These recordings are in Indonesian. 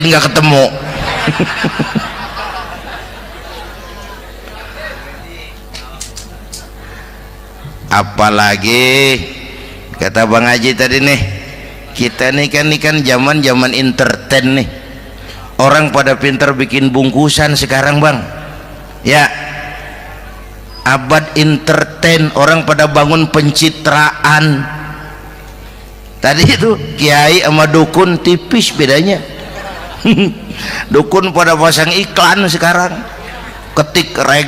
nggak ketemu. Apalagi kata Bang Haji tadi nih, kita nih kan zaman entertain nih, orang pada pinter bikin bungkusan sekarang Bang ya, abad entertain, orang pada bangun pencitraan. Tadi itu kiai sama dukun tipis bedanya. Dukun pada pasang iklan sekarang, ketik reg.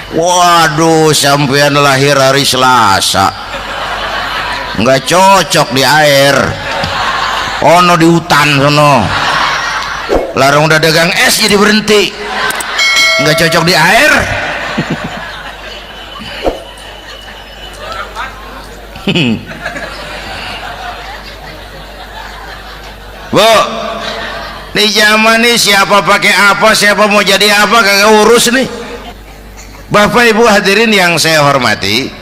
Waduh, sampean lahir hari Selasa, nggak cocok di air, ono di hutan sono, larang udah dagang es jadi berhenti, nggak cocok di air. Bu, nih zaman nih siapa pakai apa, siapa mau jadi apa kagak urus nih. Bapak Ibu hadirin yang saya hormati,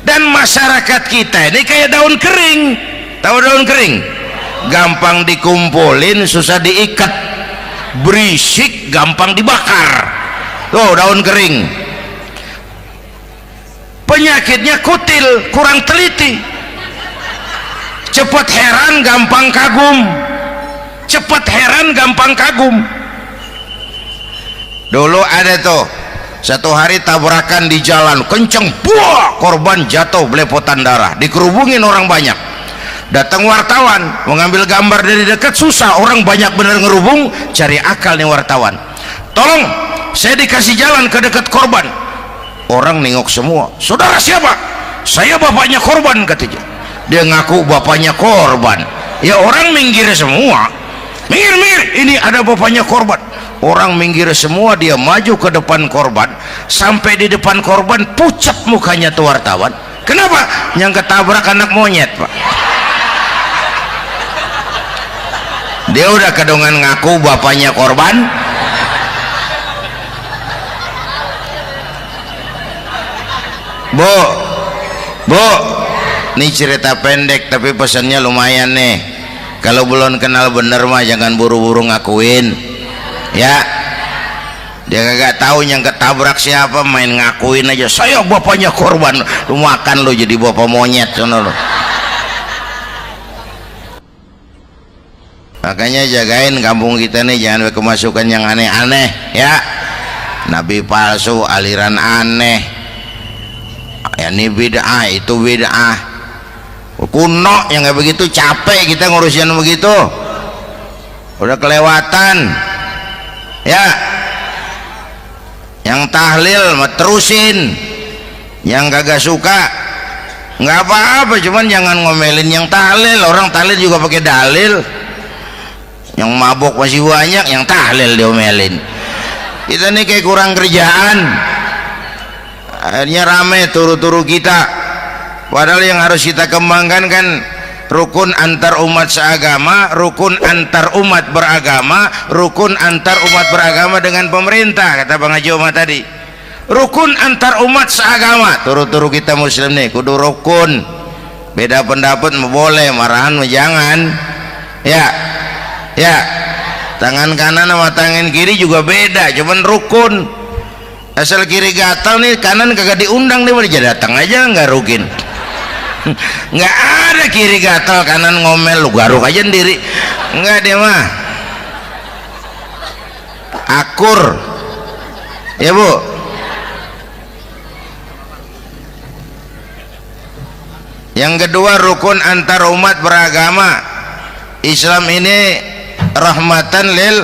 dan masyarakat kita ini kayak daun kering. Tahu daun kering? Gampang dikumpulin, susah diikat, berisik, gampang dibakar. Tuh daun kering. Penyakitnya kutil, kurang teliti, cepat heran, gampang kagum. Cepat heran, gampang kagum. Dulu ada tuh satu hari tabrakan di jalan kenceng, buah, korban jatuh belepotan darah, dikerubungin orang banyak. Datang wartawan mengambil gambar dari dekat, susah, orang banyak bener ngerubung. Cari akal nih wartawan, tolong saya dikasih jalan ke dekat korban. Orang nengok semua, saudara siapa? Saya bapaknya korban, katanya. Dia ngaku bapaknya korban. Ya orang minggir semua, minggir, ini ada bapaknya korban. Orang minggir semua, dia maju ke depan korban. Sampai di depan korban pucat mukanya tuh wartawan. Kenapa? Yang ketabrak anak monyet, Pak. Dia udah kedongan ngaku bapaknya korban. Bu, ini cerita pendek tapi pesannya lumayan nih. Kalau belum kenal bener mah jangan buru-buru ngakuin ya. Dia kagak tahu yang ketabrak siapa, main ngakuin aja, saya bapaknya korban. Lu makan lu jadi bapak monyet sono lu. Makanya jagain kampung kita nih, jangan kemasukan yang aneh-aneh ya. Nabi palsu, aliran aneh ya, ini bid'ah, itu bid'ah kuno yang kayak begitu. Capek kita ngurusin begitu, udah kelewatan ya. Yang tahlil mah terusin, yang kagak suka nggak apa-apa, cuman jangan ngomelin yang tahlil. Orang tahlil juga pakai dalil. Yang mabok masih banyak, yang tahlil diomelin. Kita nih kayak kurang kerjaan, akhirnya rame turu-turu kita. Padahal yang harus kita kembangkan kan rukun antar umat seagama, rukun antar umat beragama, rukun antar umat beragama dengan pemerintah. Kata Bang Haji Omar tadi, rukun antar umat seagama, turu-turu kita muslim nih kudu rukun. Beda pendapat boleh, marahan jangan ya. Tangan kanan sama tangan kiri juga beda, cuman rukun. Asal kiri gatal nih, kanan kagak diundang, dia datang aja nggak rukin. Nggak ada kiri gatal kanan ngomel, lu garuk aja sendiri. Nggak, dia mah akur ya Bu. Yang kedua, rukun antar umat beragama. Islam ini rahmatan lil.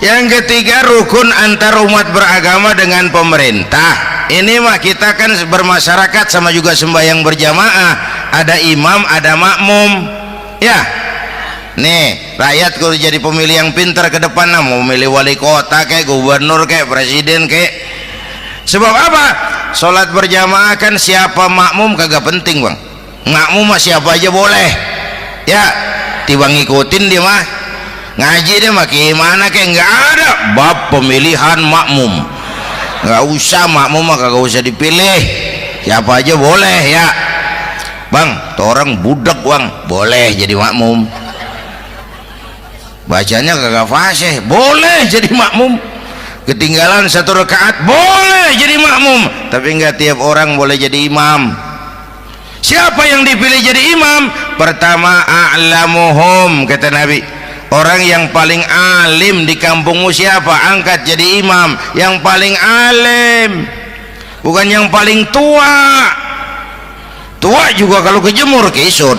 Yang ketiga, rukun antar umat beragama dengan pemerintah. Ini mah kita kan bermasyarakat sama juga sembahyang berjamaah, ada imam, ada makmum ya. Nih rakyat kalau jadi pemilih yang pintar ke depan, mau milih wali kota kayak gubernur kayak presiden kayak. Sebab apa? Sholat berjamaah kan siapa makmum kagak penting Bang. Makmum mah siapa aja boleh ya, tiba ngikutin dia mah. Ngaji dia mah gimana kayak nggak ada bab pemilihan makmum. Nggak usah, makmum mah kagak usah dipilih, siapa aja boleh ya. bang tuh orang budak bang, boleh jadi makmum. Bacanya kagak fasih, boleh jadi makmum. Ketinggalan satu rakaat, boleh jadi makmum. Tapi enggak tiap orang boleh jadi imam. Siapa yang dipilih jadi imam? Pertama, a'lamuhum, kata Nabi. Orang yang paling alim di kampungmu siapa? Angkat jadi imam. Yang paling alim, bukan yang paling tua. Tua juga kalau kejemur kisut.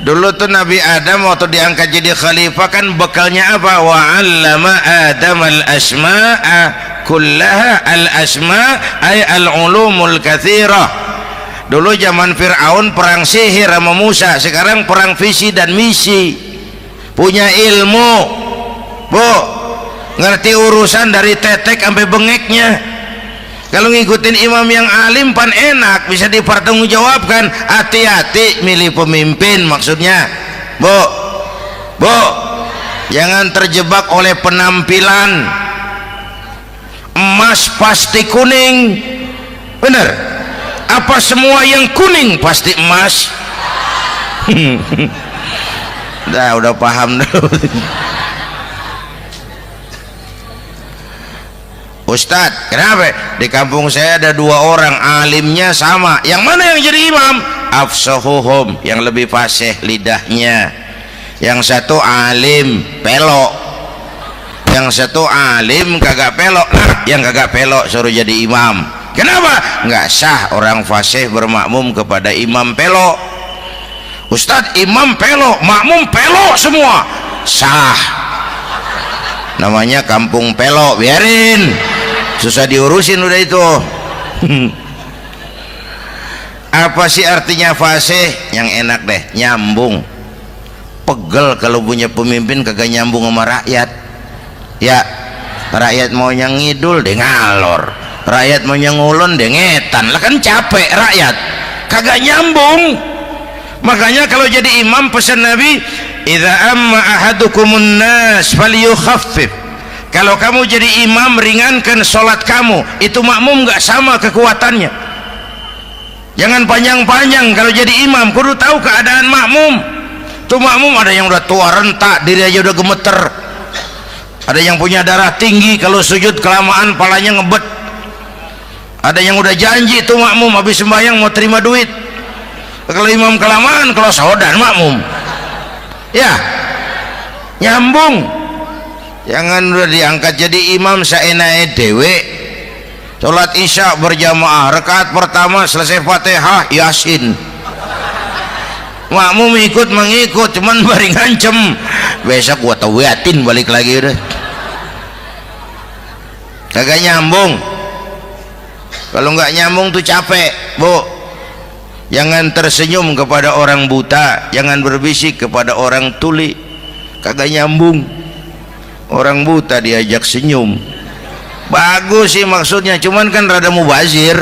Dulu tuh Nabi Adam waktu diangkat jadi khalifah kan bekalnya apa? Wa 'allama Adam al-asma'a kullaha. Al-asma' ay al-ulumul katsirah. Dulu zaman Fir'aun perang sihir sama Musa, sekarang perang visi dan misi. Punya ilmu, Bu, ngerti urusan dari tetek sampai bengeknya. Kalau ngikutin imam yang alim pan enak, bisa dipertanggungjawabkan. Hati-hati milih pemimpin, maksudnya Bu, jangan terjebak oleh penampilan. Emas pasti kuning, bener? Apa semua yang kuning pasti emas? Udah paham dulu. Ustadz, kenapa? Di kampung saya ada 2 orang alimnya sama. Yang mana yang jadi imam? Afsahuhum, yang lebih fasih lidahnya. Yang satu alim pelok, yang satu alim kagak pelok. Nah, yang kagak pelok suruh jadi imam. Kenapa? Nggak sah orang fasih bermakmum kepada imam pelok. Ustadz, imam pelok, makmum pelok semua. Sah. Namanya kampung pelok, biarin. Susah diurusin udah itu. Apa sih artinya fasih? Yang enak deh, nyambung. Pegel kalau punya pemimpin kagak nyambung sama rakyat. Ya, rakyat mau yang ngidul deh ngalor, rakyat mau yang ngulon deh ngetan. Lah kan capek rakyat, kagak nyambung. Makanya kalau jadi imam pesan Nabi, idza amma ahadukumun nas falyukhaffif. Kalau kamu jadi imam, ringankan sholat kamu. Itu makmum nggak sama kekuatannya. Jangan panjang-panjang kalau jadi imam, kudu tahu keadaan makmum. Tuh makmum ada yang udah tua rentak, diri aja udah gemeter. Ada yang punya darah tinggi, kalau sujud kelamaan palanya ngebet. Ada yang udah janji tuh makmum habis sembahyang mau terima duit. Kalau imam kelamaan, kalau saudan makmum. Ya, nyambung. Jangan udah diangkat jadi imam saenake dewe. Salat isya berjamaah, rakaat pertama selesai Fatihah Yasin. Makmum ikut mengikut, cuman bari ngancem. Besok gua tawiatin balik lagi udah. Kagak nyambung. Kalau nggak nyambung tuh capek, Bu. Jangan tersenyum kepada orang buta, jangan berbisik kepada orang tuli. Kagak nyambung. Orang buta diajak senyum, bagus sih maksudnya, cuman kan rada mubazir.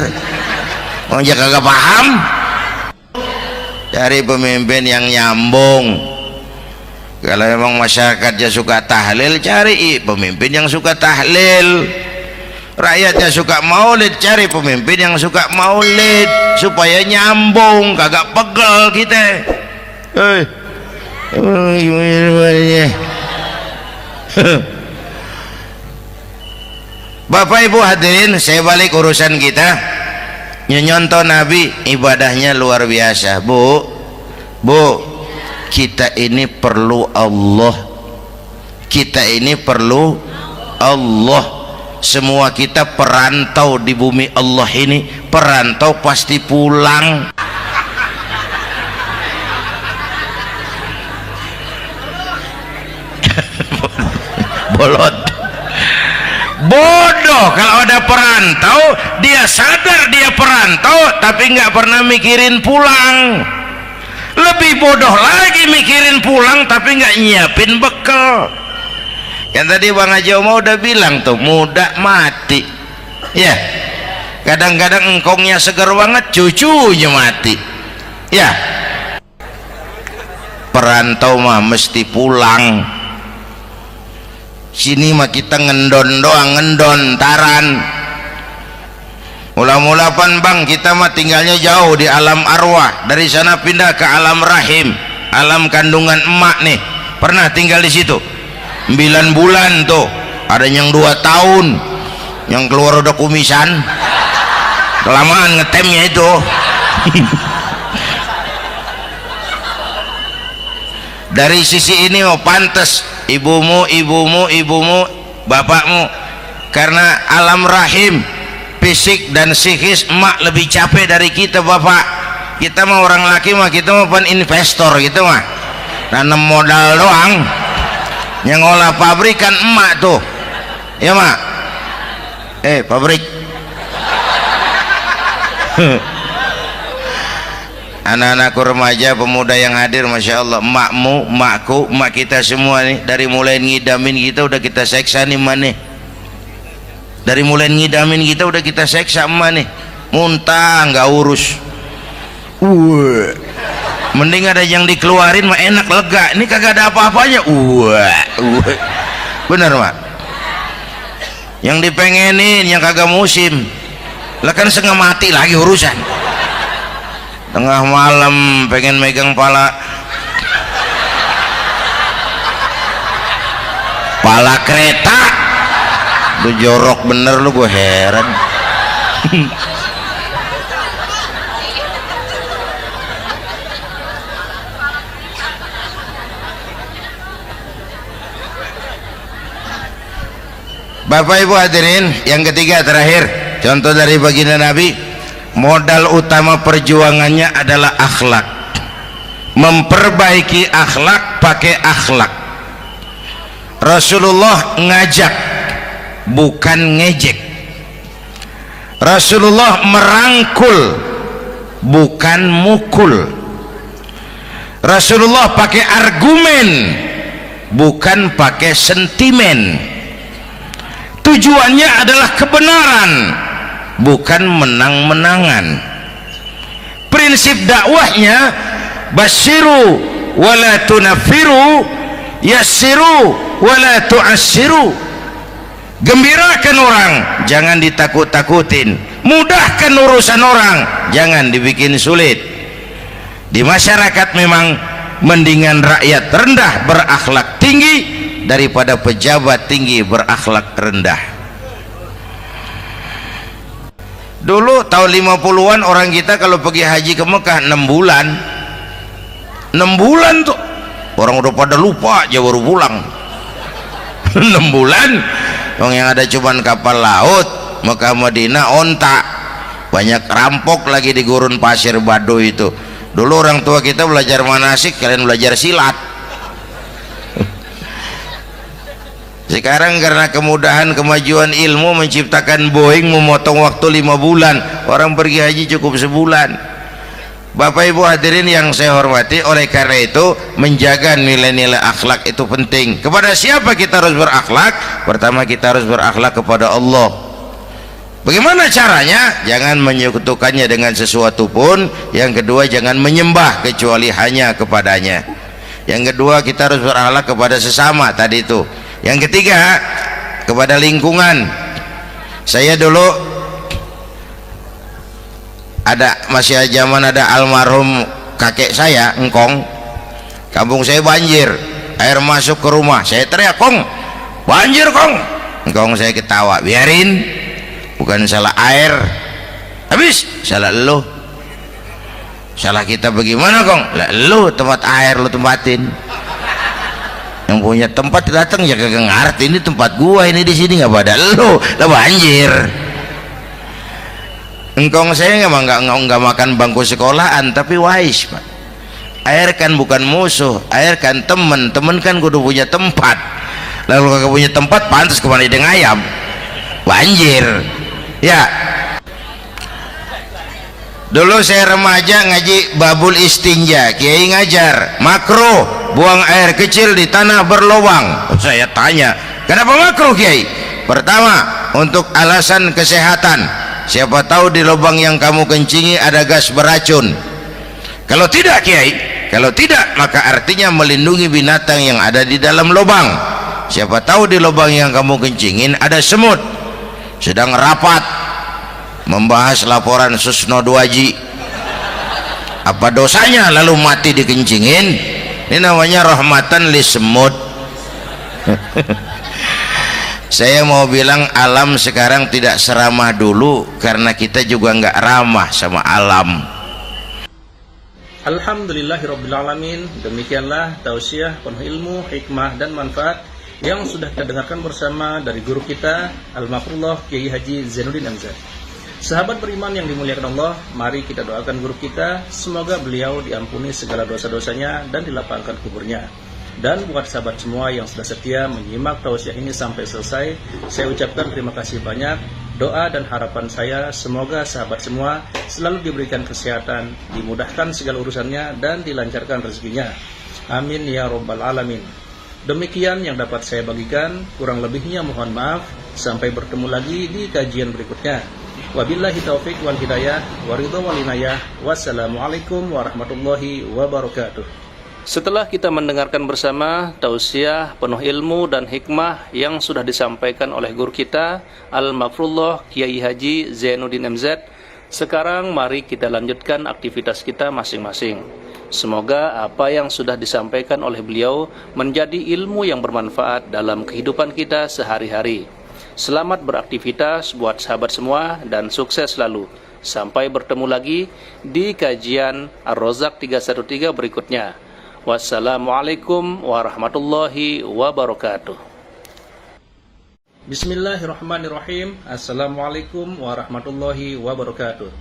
Orang jaga kagak paham. Cari pemimpin yang nyambung. Kalau memang masyarakatnya suka tahlil, cari pemimpin yang suka tahlil. Rakyatnya suka maulid, cari pemimpin yang suka maulid, supaya nyambung, kagak pegel kita. Bapak Ibu hadirin, saya balik urusan kita. Nyontoh Nabi ibadahnya luar biasa. Bu, kita ini perlu Allah. Kita ini perlu Allah. Semua kita perantau di bumi Allah ini. Perantau pasti pulang. Bolot, bodoh kalau ada perantau, dia sadar dia perantau tapi nggak pernah mikirin pulang. Lebih bodoh lagi mikirin pulang tapi nggak nyiapin bekal. Kan tadi Bang Haji Omar udah bilang tuh, muda mati ya. Kadang-kadang engkongnya segar banget, cucunya mati ya. Perantau mah mesti pulang. Sini mah kita ngendon doang, ngendon taran. Mula-mula pan bang, kita mah tinggalnya jauh di alam arwah, dari sana pindah ke alam rahim, alam kandungan emak nih. Pernah tinggal di situ 9 bulan tuh, ada yang 2 tahun, yang keluar udah kumisan, kelamaan ngetemnya itu. Dari sisi ini mau pantas ibumu, bapakmu, karena alam rahim fisik dan psikis emak lebih capek dari kita bapak. Kita mah orang laki mah, kita mah pan investor gitu mah, nanam modal doang. Yang ngolah pabrik kan emak tuh, ya mak. Pabrik. Anak-anakku remaja, pemuda yang hadir, masya Allah, emakmu, emakku, emak kita semua nih, dari mulai ngidamin kita udah kita seksa nih mana, dari mulai ngidamin kita udah kita seksa emak nih, muntah nggak urus. Mending ada yang dikeluarin mah enak, lega. Ini kagak ada apa-apanya. Bener mak, yang dipengenin yang kagak musim lah kan, setengah mati lagi urusan. Tengah malam pengen megang pala kereta, lu jorok bener lu, gue heran. Bapak Ibu hadirin, yang ketiga terakhir, contoh dari baginda Nabi. Modal utama perjuangannya adalah akhlak, memperbaiki akhlak, pakai akhlak. Rasulullah ngajak bukan ngejek, Rasulullah merangkul bukan mukul, Rasulullah pakai argumen bukan pakai sentimen. Tujuannya adalah kebenaran, bukan menang-menangan. Prinsip dakwahnya basyiru wala tunafiru, yassiru wala tu'assiru. Gembirakan orang, jangan ditakut-takutin. Mudahkan urusan orang, jangan dibikin sulit. Di masyarakat memang mendingan rakyat rendah berakhlak tinggi daripada pejabat tinggi berakhlak rendah. Dulu tahun 50-an orang kita kalau pergi haji ke Mekah 6 bulan. 6 bulan tuh orang udah pada lupa aja baru pulang. 6 bulan yang ada cuman kapal laut, Mekah Madinah onta, banyak rampok lagi di gurun pasir Baduy itu. Dulu orang tua kita belajar manasik, kalian belajar silat. Sekarang karena kemudahan kemajuan ilmu menciptakan Boeing memotong waktu 5 bulan, orang pergi haji cukup sebulan. Bapak Ibu hadirin yang saya hormati, oleh karena itu menjaga nilai-nilai akhlak itu penting. Kepada siapa kita harus berakhlak? Pertama, kita harus berakhlak kepada Allah. Bagaimana caranya? Jangan menyekutukannya dengan sesuatu pun. Yang kedua, jangan menyembah kecuali hanya kepadanya. Yang kedua, kita harus berakhlak kepada sesama tadi itu. Yang ketiga, kepada lingkungan. Saya dulu masih zaman ada almarhum kakek saya, engkong. Kampung saya banjir, air masuk ke rumah. Saya teriak, "Kong, banjir Kong." Engkong saya ketawa, "Biarin, bukan salah air." Habis salah lo. Salah kita bagaimana Kong? Lah lo tempat air lo tempatin. Yang punya tempat datang ya kagak ngerti, ini tempat gua, ini di sini nggak pada lo, lah banjir. Engkong saya nggak makan bangku sekolahan, tapi wise pak. Air kan bukan musuh, air kan temen kan kudu punya tempat. Lalu kagak punya tempat, pantas kemana ide ngayam, banjir. Ya. Dulu saya remaja ngaji babul istinja, kiai ngajar makruh buang air kecil di tanah berlubang. Saya tanya, kenapa makruh kiai? Pertama, untuk alasan kesehatan, siapa tahu di lubang yang kamu kencingi ada gas beracun. Kalau tidak kiai, kalau tidak maka artinya melindungi binatang yang ada di dalam lubang. Siapa tahu di lubang yang kamu kencingin ada semut sedang rapat, membahas laporan Susno 2Ji. Apa dosanya lalu mati dikencingin? Ini namanya rahmatan li semut. Saya mau bilang alam sekarang tidak seramah dulu karena kita juga nggak ramah sama alam. Alhamdulillahirrabbilalamin. Demikianlah tausiah penuh ilmu, hikmah dan manfaat yang sudah kita dengarkan bersama dari guru kita Al-Mafrullah Kiai Haji Zainuddin MZ. Sahabat beriman yang dimuliakan Allah, mari kita doakan guru kita, semoga beliau diampuni segala dosa-dosanya dan dilapangkan kuburnya. Dan buat sahabat semua yang sudah setia menyimak tausiah ini sampai selesai, saya ucapkan terima kasih banyak. Doa dan harapan saya semoga sahabat semua selalu diberikan kesehatan, dimudahkan segala urusannya dan dilancarkan rezekinya. Amin ya rabbal alamin. Demikian yang dapat saya bagikan, kurang lebihnya mohon maaf. Sampai bertemu lagi di kajian berikutnya. Wabillahi taufik wal hidayah, waridho wal inayah. Wassalamualaikum warahmatullahi wabarakatuh. Setelah kita mendengarkan bersama tausiah penuh ilmu dan hikmah yang sudah disampaikan oleh guru kita Al-Mafrullah Kiai Haji Zainuddin MZ, sekarang mari kita lanjutkan aktivitas kita masing-masing. Semoga apa yang sudah disampaikan oleh beliau menjadi ilmu yang bermanfaat dalam kehidupan kita sehari-hari. Selamat beraktivitas buat sahabat semua dan sukses selalu. Sampai bertemu lagi di kajian Ar-Rozak 313 berikutnya. Wassalamualaikum warahmatullahi wabarakatuh. Bismillahirrahmanirrahim. Assalamualaikum warahmatullahi wabarakatuh.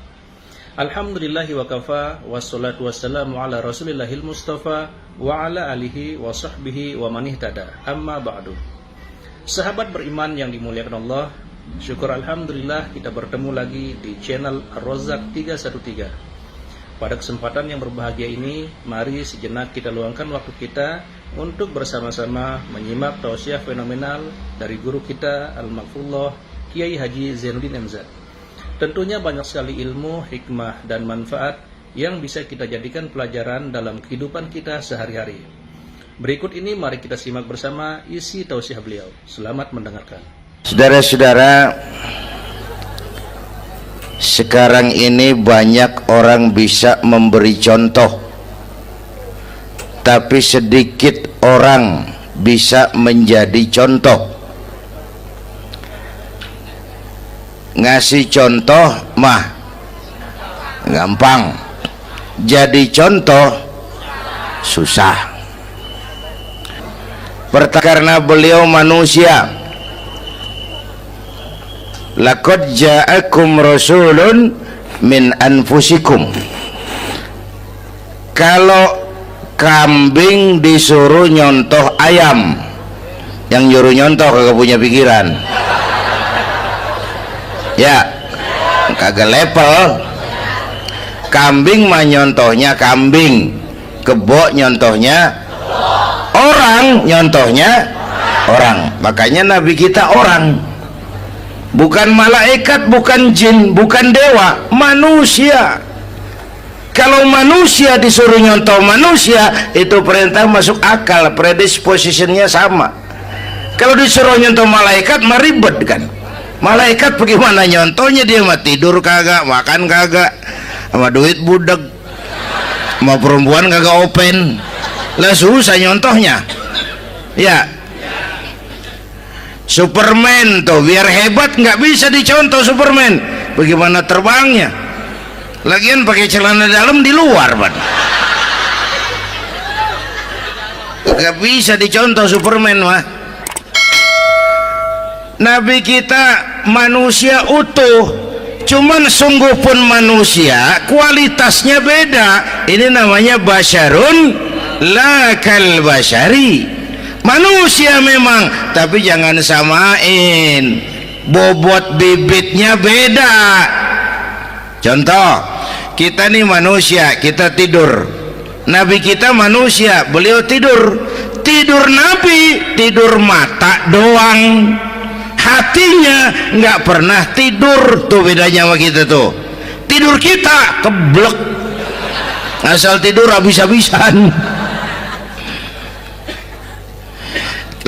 Alhamdulillahi wa kafa, wassalatu wassalamu ala rasulillahil mustafa wa ala alihi wa sahbihi wa man ihtada. Amma ba'du. Sahabat beriman yang dimuliakan Allah, syukur alhamdulillah kita bertemu lagi di channel Ar-Rozak 313. Pada kesempatan yang berbahagia ini, mari sejenak kita luangkan waktu kita untuk bersama-sama menyimak tausiah fenomenal dari guru kita Al-Mafrullah Kiai Haji Zainuddin MZ. Tentunya banyak sekali ilmu, hikmah, dan manfaat yang bisa kita jadikan pelajaran dalam kehidupan kita sehari-hari. Berikut ini mari kita simak bersama isi tausiah beliau. Selamat mendengarkan. Saudara-saudara, sekarang ini banyak orang bisa memberi contoh, tapi sedikit orang bisa menjadi contoh. Ngasih contoh mah gampang, jadi contoh susah. Karena beliau manusia. Laqad ja'akum rasulun min anfusikum. Kalau kambing disuruh nyontoh ayam, yang nyuruh nyontoh kagak punya pikiran. Ya, kagak level. Kambing mah nyontohnya kambing, kebo nyontohnya orang, nyontohnya orang. Makanya Nabi kita orang. Bukan malaikat, bukan jin, bukan dewa, manusia. Kalau manusia disuruh nyontoh manusia, itu perintah masuk akal, predispositionnya sama. Kalau disuruh nyontoh malaikat, mah ribet kan. Malaikat bagaimana nyontohnya, dia mah tidur kagak, makan kagak, sama duit budeg, sama perempuan kagak open, lah susah nyontohnya. Ya, Superman tuh biar hebat nggak bisa dicontoh Superman, bagaimana terbangnya, lagian pakai celana dalam di luar ban, nggak bisa dicontoh Superman mah. Nabi kita manusia utuh, cuman sungguh pun manusia kualitasnya beda. Ini namanya basyarun la kal basyari. Manusia memang, tapi jangan samain, bobot bibitnya beda. Contoh, kita nih manusia, kita tidur. Nabi kita manusia, beliau tidur. Tidur Nabi, tidur mata doang, hatinya nggak pernah tidur. Tuh bedanya sama kita tuh. Tidur kita keblek, asal tidur habis-habisan.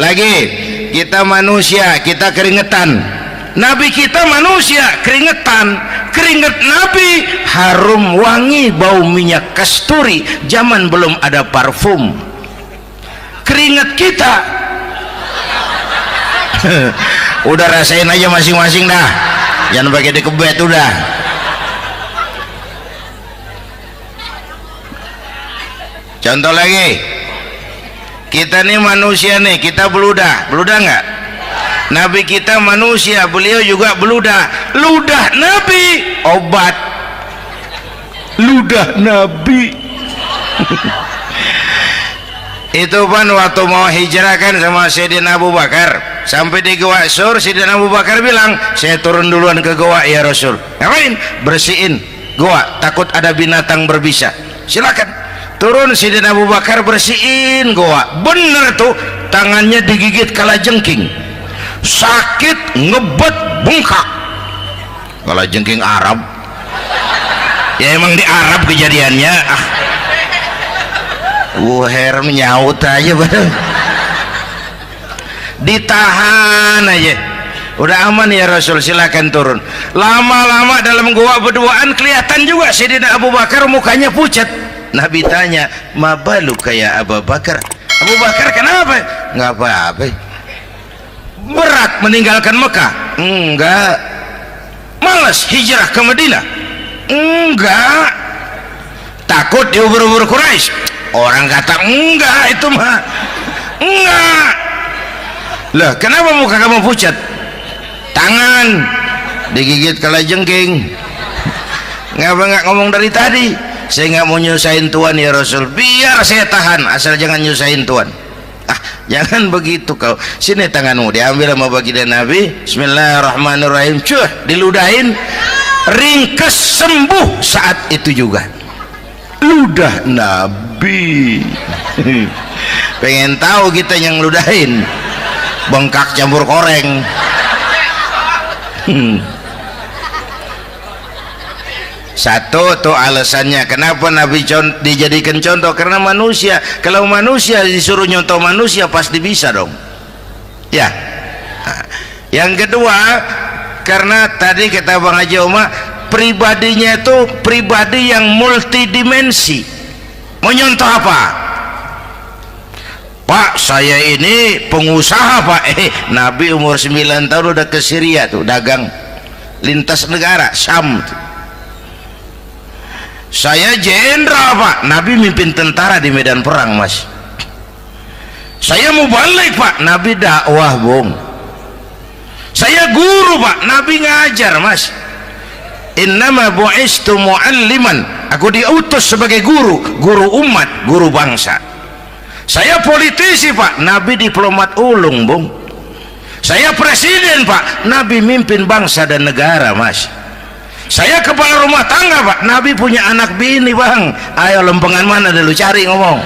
Lagi, kita manusia, kita keringetan. Nabi kita manusia, keringetan. keringat Nabi harum wangi bau minyak kasturi, zaman belum ada parfum. Keringat kita udah rasain aja masing-masing dah, jangan pakai dikebet udah. Contoh lagi, kita nih manusia nih, kita beludah nggak? Nabi kita manusia, beliau juga beludah. Ludah Nabi obat, ludah Nabi itu kan waktu mau hijrah kan sama Sayyidina Abu Bakar, sampai di Gua Sur, Sayyidina Abu Bakar bilang, saya turun duluan ke gua ya Rasul. Ngapain? Bersihin gua, takut ada binatang berbisa. Silakan turun. Sayyidina Abu Bakar bersihin gua, bener tuh, tangannya digigit kalajengking, sakit, ngebet, bengkak. Kalajengking Arab ya, emang di Arab kejadiannya. Wuher menyaut aja bareng, ditahan aja, udah aman ya Rasul, silakan turun. Lama-lama dalam gua berduaan kelihatan juga Sayyidina Abu Bakar mukanya pucat. Nabi tanya, mabalu kayak Abu Bakar? Abu Bakar kenapa? Nggak apa-apa. Berat meninggalkan Mekah? Enggak. Malas hijrah ke Madinah? Enggak. Takut diubur-ubur Quraisy? Orang kata enggak, itu mah enggak. Lah kenapa muka kamu pucat? Tangan digigit kalajengking. Ngapa nggak ngomong dari tadi? Saya nggak mau nyusahin Tuhan ya Rasul, biar saya tahan, asal jangan nyusahin Tuhan. Jangan begitu kau. Sini tanganmu, diambil sama baginda Nabi. Bismillahirrahmanirrahim. Cuh, diludahin, ringkes, sembuh saat itu juga. Ludah Nabi. Pengen tahu kita yang ludahin, bengkak campur koreng. Satu tuh alasannya kenapa Nabi dijadikan contoh, karena manusia. Kalau manusia disuruh nyontoh manusia pasti bisa dong ya. Yang kedua, karena tadi kata Bang Haji Omar, pribadinya itu pribadi yang multidimensi. Mau nyontoh apa? Pak, saya ini pengusaha Pak. Nabi umur 9 tahun udah ke Syria tuh, dagang lintas negara Syam tuh. Saya jenderal Pak, Nabi mimpin tentara di medan perang Mas. Saya mau balik Pak, Nabi dakwah Bung. Saya guru Pak, Nabi ngajar Mas. Innama bu'istu mu'alliman, aku diutus sebagai guru, guru umat, guru bangsa. Saya politisi Pak, Nabi diplomat ulung Bung. Saya presiden Pak, Nabi mimpin bangsa dan negara Mas. Saya kepala rumah tangga Pak, Nabi punya anak bini Bang. Ayo lempengan mana dulu cari ngomong.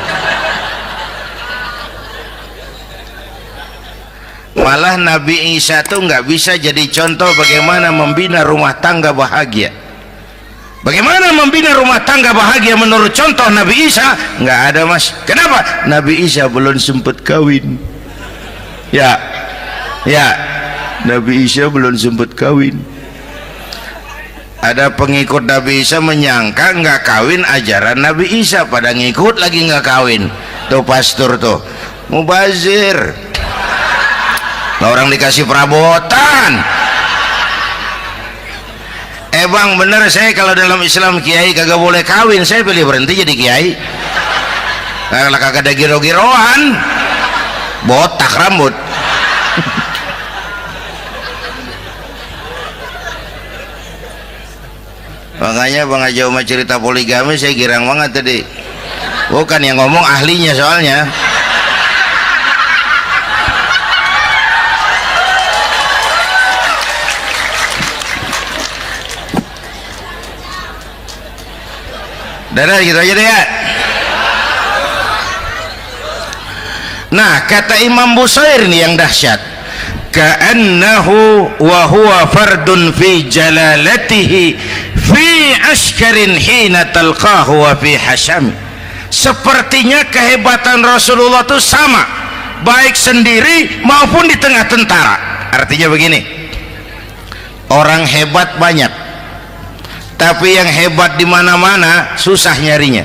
Malah Nabi Isa tuh nggak bisa jadi contoh bagaimana membina rumah tangga bahagia. Bagaimana membina rumah tangga bahagia menurut contoh Nabi Isa? Nggak ada Mas. Kenapa? Nabi Isa belum sempat kawin. Ya, Nabi Isa belum sempat kawin. Ada pengikut Nabi Isa menyangka nggak kawin ajaran Nabi Isa, pada ngikut lagi nggak kawin. Tuh pastor tuh mubazir, orang dikasih perabotan. Bang bener, saya kalau dalam Islam kiai kagak boleh kawin, saya pilih berhenti jadi kiai. Kalau kagak ada giro-giroan, botak rambut. Makanya Bang Haji Omar cerita poligami saya girang banget tadi. Bukan yang ngomong ahlinya soalnya. Dadah gitu aja deh ya. Nah kata Imam Busair nih yang dahsyat, ka'annahu wa huwa fardun fi jalalatihi fi ashkarin hina talqahu wa fi hasham. Sepertinya kehebatan Rasulullah itu sama, baik sendiri maupun di tengah tentara. Artinya begini, orang hebat banyak, tapi yang hebat di mana-mana susah nyarinya.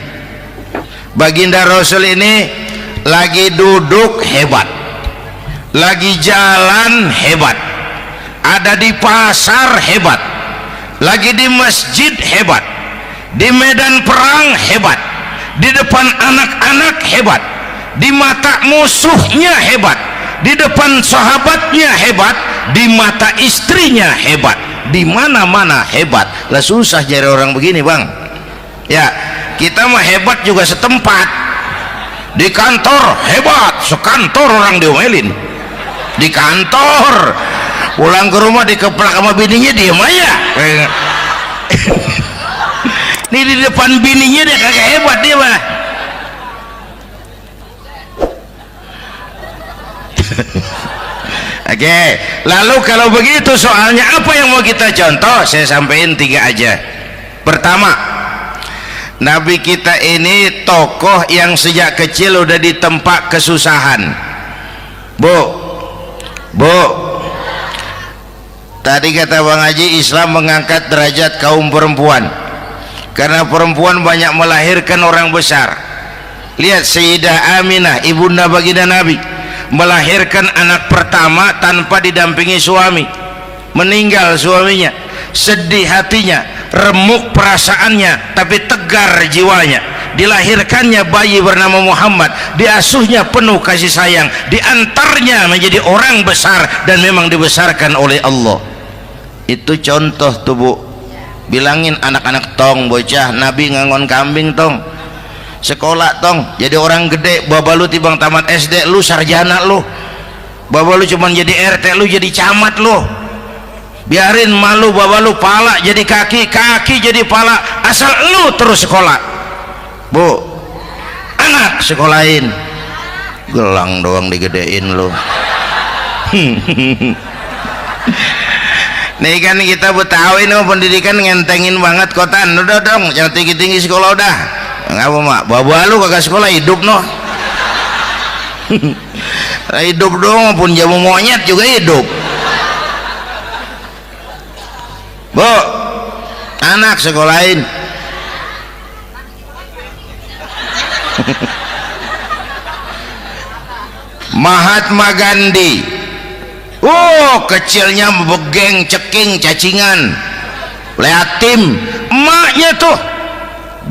Baginda Rasul ini lagi duduk hebat, lagi jalan hebat, ada di pasar hebat, lagi di masjid hebat, di medan perang hebat, di depan anak-anak hebat, di mata musuhnya hebat, di depan sahabatnya hebat, di mata istrinya hebat, di mana-mana hebat. Lah susah cari orang begini, Bang. Ya, kita mah hebat juga setempat. Di kantor hebat, sekantor orang diomelin. Di kantor, pulang ke rumah dikeplak sama bininya diem aja. Ini di depan bininya dia kagak hebat dia mah. Oke, lalu kalau begitu soalnya apa yang mau kita contoh? Saya sampaikan 3 aja. Pertama, Nabi kita ini tokoh yang sejak kecil udah ditempa kesusahan. Bu, tadi kata Bang Haji, Islam mengangkat derajat kaum perempuan karena perempuan banyak melahirkan orang besar. Lihat Sayyidah Aminah, ibunda baginda Nabi, melahirkan anak pertama tanpa didampingi suami. Meninggal suaminya, sedih hatinya, remuk perasaannya, tapi tegar jiwanya. Dilahirkannya bayi bernama Muhammad, diasuhnya penuh kasih sayang, diantarnya menjadi orang besar dan memang dibesarkan oleh Allah. Itu contoh tuh, Bu. Bilangin anak-anak, tong bocah Nabi ngangon kambing tong, sekolah tong jadi orang gede. Baba lu tibang tamat SD lu sarjana lu, baba lu cuman jadi RT lu jadi camat lu. Biarin malu baba lu pala jadi kaki, kaki jadi pala, asal lu terus sekolah. Bu, anak sekolahin, gelang doang digedein lu. Nih kan kita Betawi nih pendidikan ngentengin banget kotaan. Udah dong jangan tinggi-tinggi sekolah udah. Ngapa mak, baba lu kagak sekolah hidup noh. Hidup dong, pun jamu monyet juga hidup. Bu, anak sekolahin. Mahatma Gandhi, kecilnya begeng, ceking, cacingan, liatim. Emaknya tuh,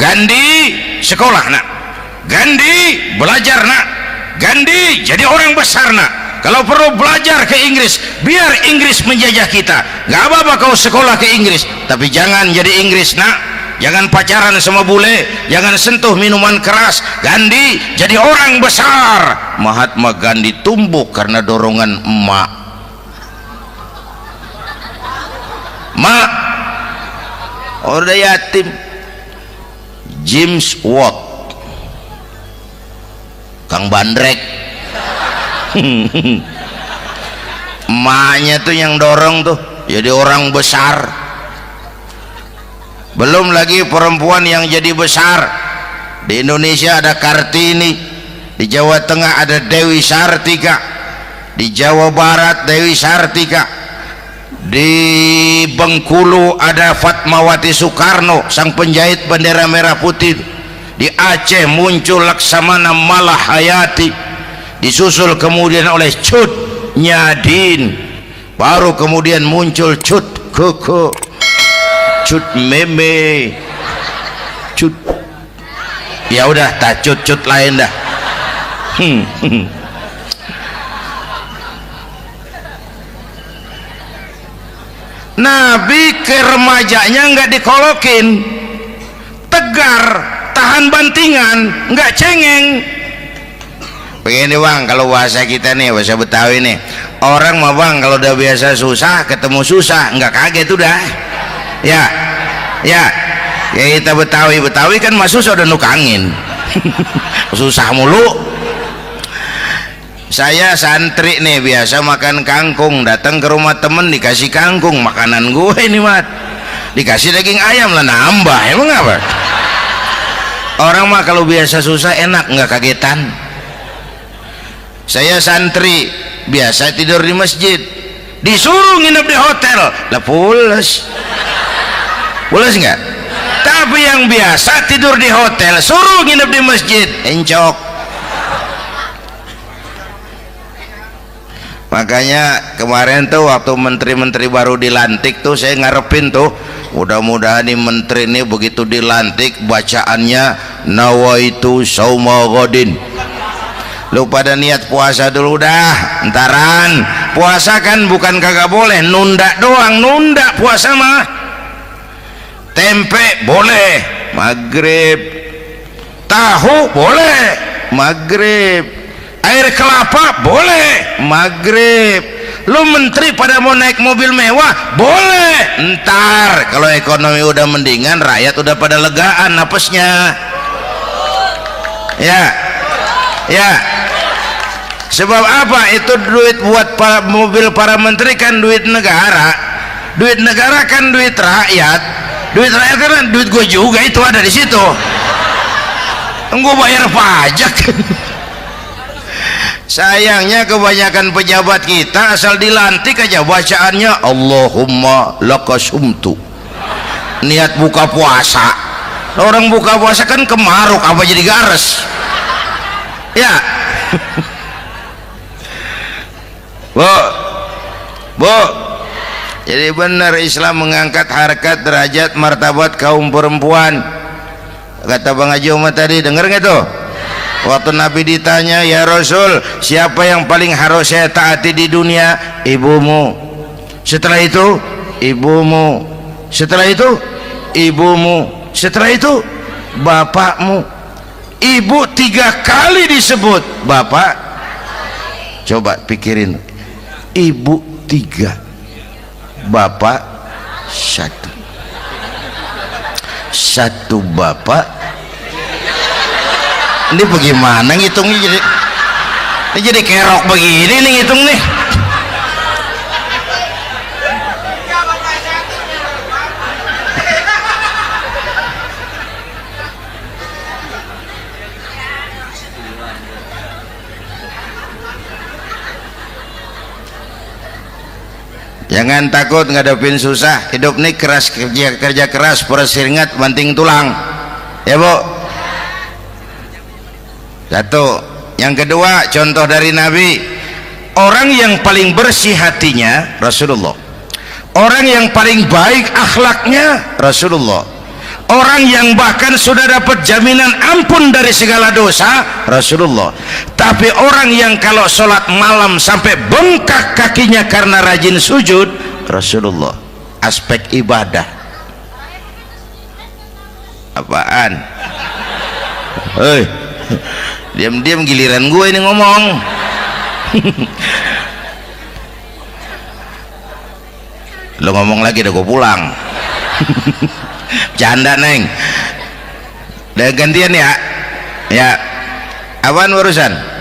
Gandhi sekolah nak, Gandhi belajar nak, Gandhi jadi orang besar nak. Kalau perlu belajar ke Inggris, biar Inggris menjajah kita. Gak apa-apa kau sekolah ke Inggris, tapi jangan jadi Inggris nak. Jangan pacaran sama bule, jangan sentuh minuman keras. Gandhi jadi orang besar. Mahatma Gandhi tumbuh karena dorongan emak. Mak, udah yatim. James Watt, Kang Bandrek. Emaknya tuh yang dorong tuh jadi orang besar. Belum lagi perempuan yang jadi besar. Di Indonesia ada Kartini, di Jawa Tengah ada Dewi Sartika, di Jawa Barat Dewi Sartika, di Bengkulu ada Fatmawati Soekarno, sang penjahit bendera merah putih. Di Aceh muncul Laksamana Malahayati, disusul kemudian oleh Cut Nyadin, baru kemudian muncul Cut Koko, Cut Meme, Cut, ya udah tak cut lain dah. Nabi ke remajanya nggak dikolokin, tegar, tahan bantingan, nggak cengeng. Begini Bang, kalau bahasa kita nih, bahasa Betawi nih, orang mah Bang kalau udah biasa susah ketemu susah nggak kaget udah. Ya kita Betawi kan masuk udah nukangin. Susah mulu. Saya santri nih biasa makan kangkung, datang ke rumah temen dikasih kangkung, makanan gue ini mat, dikasih daging ayam lah nambah. Emang apa? Orang mah kalau biasa susah enak, nggak kagetan. Saya santri biasa tidur di masjid, disuruh nginep di hotel lah pules. Pules nggak? Tapi yang biasa tidur di hotel suruh nginep di masjid, encok. Makanya kemarin tuh waktu menteri-menteri baru dilantik tuh saya ngarepin tuh, mudah-mudahan nih menteri ini begitu dilantik bacaannya nawaitu sauma ghadin. Lu pada niat puasa dulu dah, entaran. Puasa kan bukan kagak boleh, nunda doang, nunda puasa mah. Tempe boleh maghrib, tahu boleh maghrib, air kelapa boleh maghrib. Lu menteri pada mau naik mobil mewah boleh, ntar kalau ekonomi udah mendingan, rakyat udah pada legaan napasnya. Ya, ya. Sebab apa? Itu duit buat mobil para menteri kan duit negara. Duit negara kan duit rakyat. Duit rakyat kan duit gue juga, itu ada di situ. Gue bayar pajak. Sayangnya kebanyakan pejabat kita asal dilantik aja bacaannya Allahumma lakasumtu. Niat buka puasa. Orang buka puasa kan kemaruk, apa jadi gares? Ya. Bu, jadi benar Islam mengangkat harkat, derajat, martabat kaum perempuan. Kata Bang Haji Umar tadi, dengar nggak tuh? Waktu Nabi ditanya, ya Rasul, siapa yang paling harus saya taati di dunia? Ibumu. Setelah itu, ibumu. Setelah itu, ibumu. Setelah itu, bapakmu. Ibu 3 kali disebut, bapak. Coba pikirin. Ibu 3, bapak 1. 1 bapak. Ini bagaimana ngitungnya, jadi kerok begini nih ngitung nih. Jangan takut ngadepin susah. Hidup nih keras, kerja keras, peres keringat, banting tulang. Ya Bu. Satu. Yang kedua, contoh dari Nabi, orang yang paling bersih hatinya Rasulullah, orang yang paling baik akhlaknya Rasulullah, orang yang bahkan sudah dapat jaminan ampun dari segala dosa Rasulullah. Tapi orang yang kalau sholat malam sampai bengkak kakinya karena rajin sujud Rasulullah. Aspek ibadah apaan? Hei, diam-diam giliran gue ini ngomong. Lo ngomong lagi udah gue pulang. Canda neng. Udah gantian ya. Ya. Apaan urusan?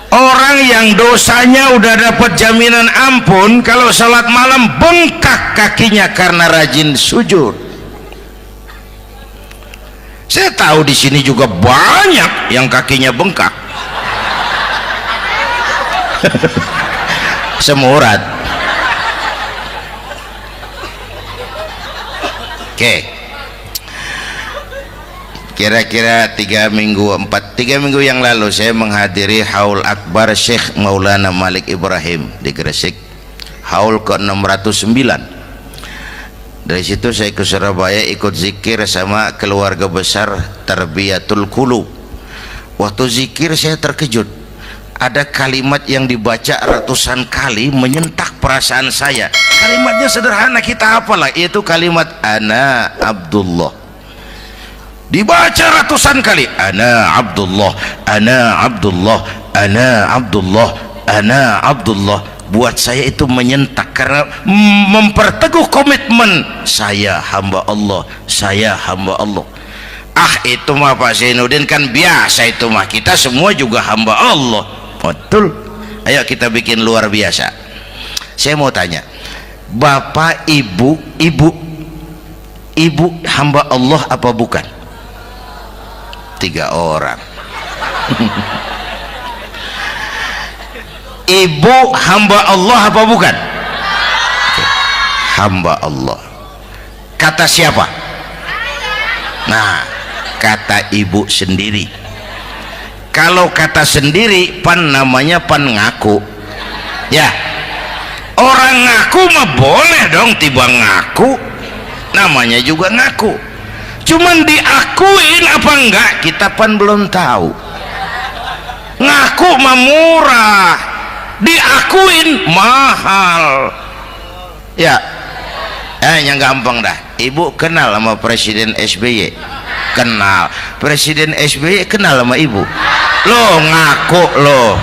Orang yang dosanya udah dapat jaminan ampun, kalau salat malam bengkak kakinya karena rajin sujud. Saya tahu di sini juga banyak yang kakinya bengkak. Semurat. Oke. Kira-kira 3 minggu yang lalu saya menghadiri haul akbar Syekh Maulana Malik Ibrahim di Gresik, haul ke 609. Dari situ saya ke Surabaya ikut zikir sama keluarga besar Tarbiyatul Qulub. Waktu zikir saya terkejut, ada kalimat yang dibaca ratusan kali menyentak perasaan saya. Kalimatnya sederhana, kita hafalah, yaitu kalimat ana Abdullah. Dibaca ratusan kali, ana Abdullah, ana Abdullah, ana Abdullah, ana Abdullah. Buat saya itu menyentak karena memperteguh komitmen, saya hamba Allah, saya hamba Allah. Ah, itu mah Pak Zainuddin kan biasa, itu mah kita semua juga hamba Allah. Betul. Ayo kita bikin luar biasa. Saya mau tanya, Bapak, Ibu hamba Allah apa bukan? 3 orang. Ibu hamba Allah apa bukan? Hamba Allah. Kata siapa? Nah, kata ibu sendiri. Kalau kata sendiri pan namanya pan ngaku. Ya, orang ngaku mah boleh dong, tiba ngaku namanya juga ngaku. Cuman diakuin apa enggak kita pan belum tahu. Ngaku mah murah, diakuin mahal. Ya, yang gampang dah. Ibu kenal sama Presiden SBY? Kenal. Presiden SBY kenal sama ibu? Lo ngaku, lo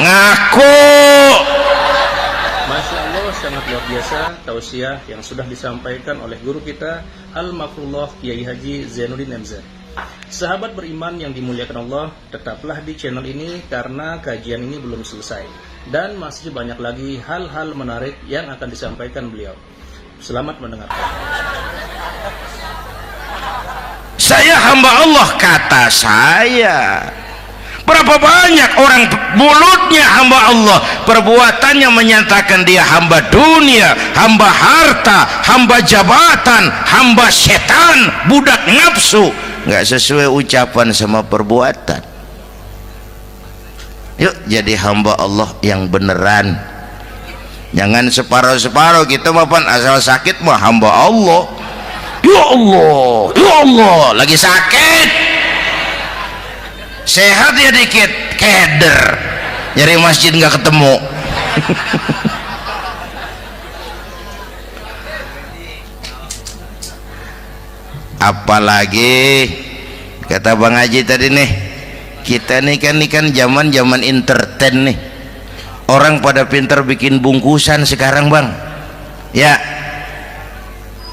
ngaku. Masya Allah, sangat luar biasa tausiah yang sudah disampaikan oleh guru kita Al-Mafrullah Kiai Haji Zainuddin MZ. Sahabat beriman yang dimuliakan Allah, tetaplah di channel ini karena kajian ini belum selesai dan masih banyak lagi hal-hal menarik yang akan disampaikan beliau. Selamat mendengarkan. Saya hamba Allah, kata saya. Berapa banyak orang mulutnya hamba Allah, perbuatannya menyatakan dia hamba dunia, hamba harta, hamba jabatan, hamba setan, budak nafsu. Nggak sesuai ucapan sama perbuatan. Yuk jadi hamba Allah yang beneran. Jangan separuh-separuh. Kita mapan asal sakit mah hamba Allah. Ya Allah, ya Allah, lagi sakit, sehat ya dikit keder, nyari masjid nggak ketemu. Apalagi kata Bang Haji tadi nih, kita nih kan zaman entertain nih, orang pada pinter bikin bungkusan sekarang Bang. Ya,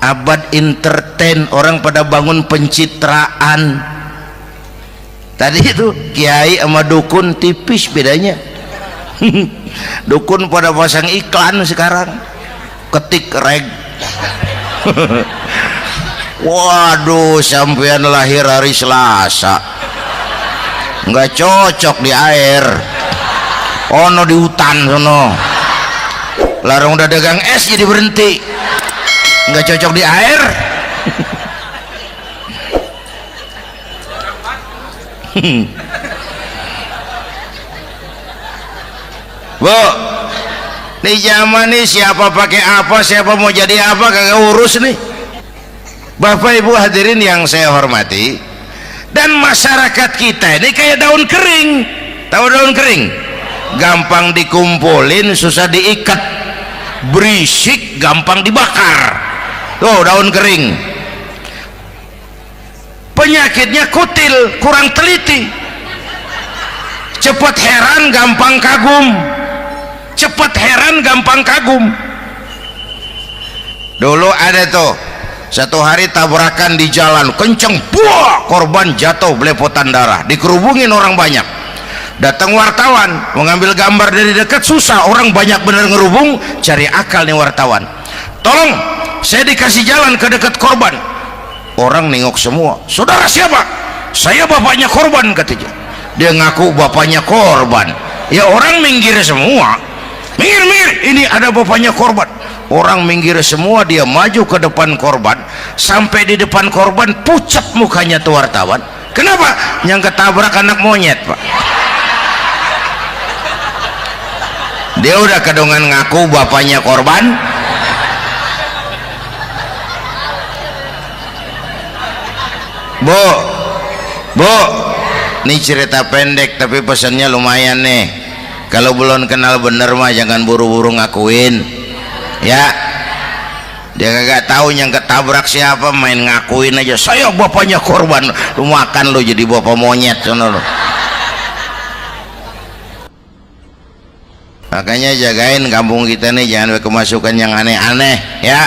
abad entertain, orang pada bangun pencitraan. Tadi itu kiai sama dukun tipis bedanya. Dukun pada pasang iklan sekarang, ketik reg. Waduh, sampean lahir hari Selasa, nggak cocok di air, ono di hutan sono. Larang udah dagang es jadi berhenti, nggak cocok di air. Bu, di zaman ini siapa pakai apa, siapa mau jadi apa kagak urus nih. Bapak Ibu hadirin yang saya hormati, dan masyarakat kita ini kayak daun kering. Tahu daun kering? Gampang dikumpulin, susah diikat, berisik, gampang dibakar. Tuh daun kering. Penyakitnya kutil, kurang teliti, cepat heran, gampang kagum. Cepat heran, gampang kagum. Dulu ada tuh satu hari tabrakan di jalan kenceng, buah, korban jatuh belepotan darah, dikerubungin orang banyak. Datang wartawan mengambil gambar dari dekat, susah, orang banyak bener ngerubung. Cari akal nih wartawan, tolong saya dikasih jalan ke dekat korban. Orang nengok semua, saudara siapa? Saya bapaknya korban, katanya. Dia ngaku bapaknya korban. Ya orang minggir semua, minggir, ini ada bapaknya korban. Orang minggir semua, dia maju ke depan korban. Sampai di depan korban pucat mukanya tuh wartawan. Kenapa? Yang ketabrak anak monyet, Pak. Dia udah kedongan ngaku bapaknya korban. Bu, ini cerita pendek tapi pesannya lumayan nih. Kalau belum kenal bener mah jangan buru-buru ngakuin. Ya, dia kagak tahu yang ketabrak siapa, main ngakuin aja saya bapaknya korban. Lu makan lu jadi bapak monyet sono lu. Makanya jagain kampung kita nih, jangan kemasukan yang aneh-aneh ya.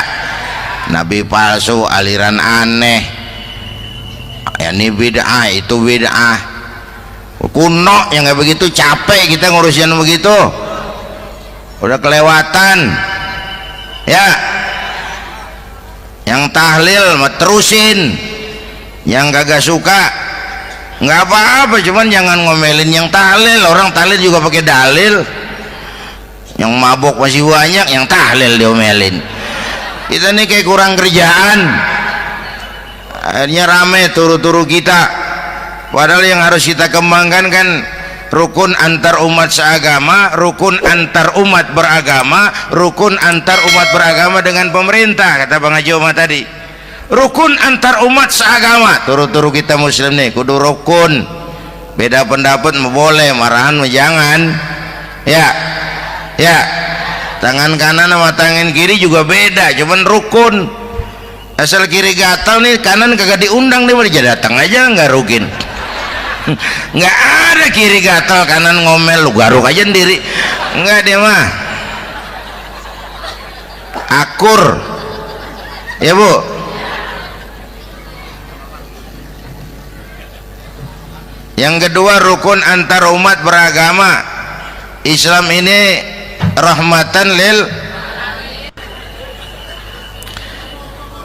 Nabi palsu, aliran aneh, ya ini bid'ah, itu bid'ah kuno yang kayak begitu. Capek kita ngurusin begitu, udah kelewatan ya. Yang tahlil mah terusin, yang kagak suka nggak apa-apa, cuman jangan ngomelin yang tahlil. Orang tahlil juga pakai dalil. Yang mabok masih banyak, yang tahlil diomelin. kita nih kayak kurang kerjaan, akhirnya rame turu-turu kita. Padahal yang harus kita kembangkan kan rukun antar umat seagama, rukun antar umat beragama, rukun antar umat beragama dengan pemerintah, kata Bang Haji Omar tadi. Rukun antar umat seagama, turu-turu kita muslim nih kudu rukun. Beda pendapat boleh, marahan jangan. Ya, ya. Tangan kanan sama tangan kiri juga beda, cuman rukun. Asal kiri gatal nih, kanan kagak diundang, dia datang aja nggak rukin. Nggak ada kiri gatal kanan ngomel, lu garuk aja sendiri. Nggak, dia mah akur. Ya Bu. Yang kedua, rukun antar umat beragama. Islam ini rahmatan lil.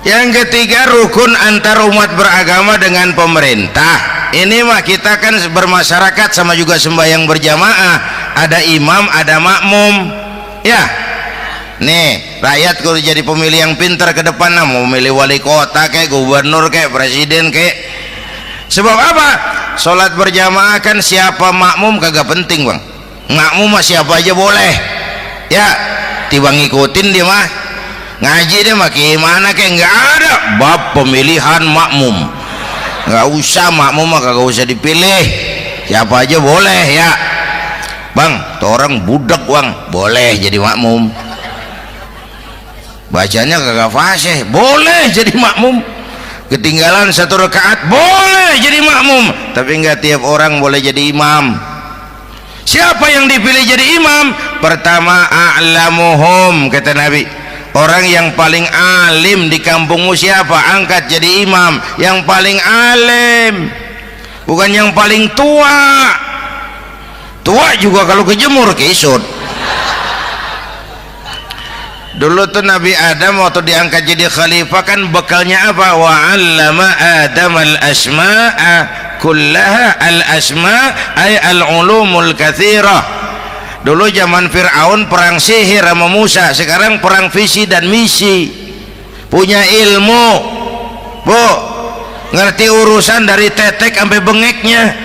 Yang ketiga, rukun antar umat beragama dengan pemerintah. Ini mah kita kan bermasyarakat sama juga sembahyang berjamaah, ada imam ada makmum. Ya nih, rakyat kalau jadi pemilih yang pintar ke depan, mau memilih wali kota kayak gubernur kayak presiden kayak. Sebab apa? Sholat berjamaah kan siapa makmum kagak penting Bang. Makmum mah siapa aja boleh. Ya, tiba ngikutin dia mah. Ngaji dia mah gimana kayak nggak ada bab pemilihan makmum. Nggak usah, makmum mah kagak usah dipilih. Siapa aja boleh ya. Bang, tuh orang budak Bang, boleh jadi makmum. Bacanya kagak fasih, boleh jadi makmum. Ketinggalan satu rakaat boleh jadi makmum, tapi nggak tiap orang boleh jadi imam. Siapa yang dipilih jadi imam? Pertama, a'lamuhum, kata Nabi. Orang yang paling alim di kampungmu siapa? Angkat jadi imam. Yang paling alim, bukan yang paling tua. Tua juga kalau kejemur kisut. Dulu tuh Nabi Adam waktu diangkat jadi khalifah kan bekalnya apa? Wa 'allama Adam al-asma'a kullaha. Al-asma' ay al-ulumul katsirah. Dulu zaman Fir'aun perang sihir sama Musa, sekarang perang visi dan misi. Punya ilmu, Bu, ngerti urusan dari tetek sampai bengeknya.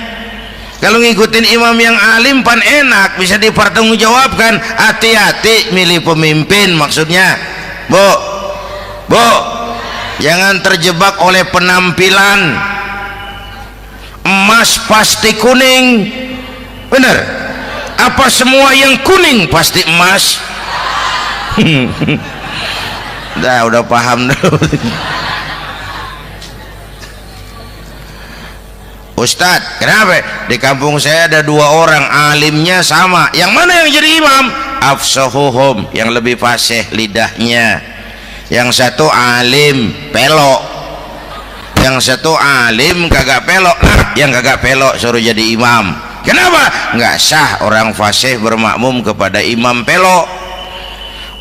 Kalau ngikutin imam yang alim pan enak, bisa dipertanggungjawabkan. Hati-hati milih pemimpin, maksudnya Bu, jangan terjebak oleh penampilan. Emas pasti kuning, bener? Apa semua yang kuning pasti emas? Udah paham dulu. Ustadz, kenapa? Di kampung saya ada dua orang alimnya sama. Yang mana yang jadi imam? Afsahuhum, yang lebih fasih lidahnya. Yang satu alim pelok, yang satu alim kagak pelok. Nah, yang kagak pelok suruh jadi imam. Kenapa? Nggak sah orang fasih bermakmum kepada imam pelok.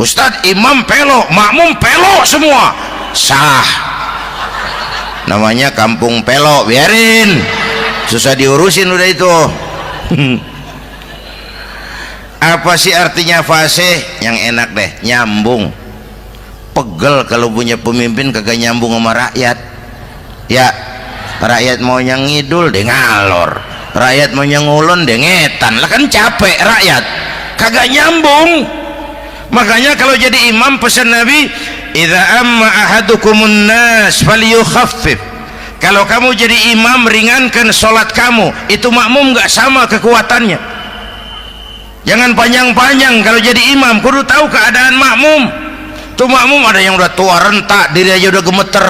Ustadz, imam pelok, makmum pelok semua. Sah. Namanya kampung pelok, biarin. Susah diurusin udah itu. Apa sih artinya fasih? Yang enak deh, nyambung. Pegel kalau punya pemimpin kagak nyambung sama rakyat. Ya, rakyat mau yang ngidul deh ngalor, rakyat mau yang ngulon deh ngetan. Lah kan capek rakyat, kagak nyambung. Makanya kalau jadi imam pesan Nabi, idza amma ahadukumun nas falyukhaffif. Kalau kamu jadi imam, ringankan sholat kamu. Itu makmum gak sama kekuatannya. Jangan panjang-panjang kalau jadi imam, kudu tahu keadaan makmum. Tuh makmum ada yang udah tua rentak, diri aja udah gemeter.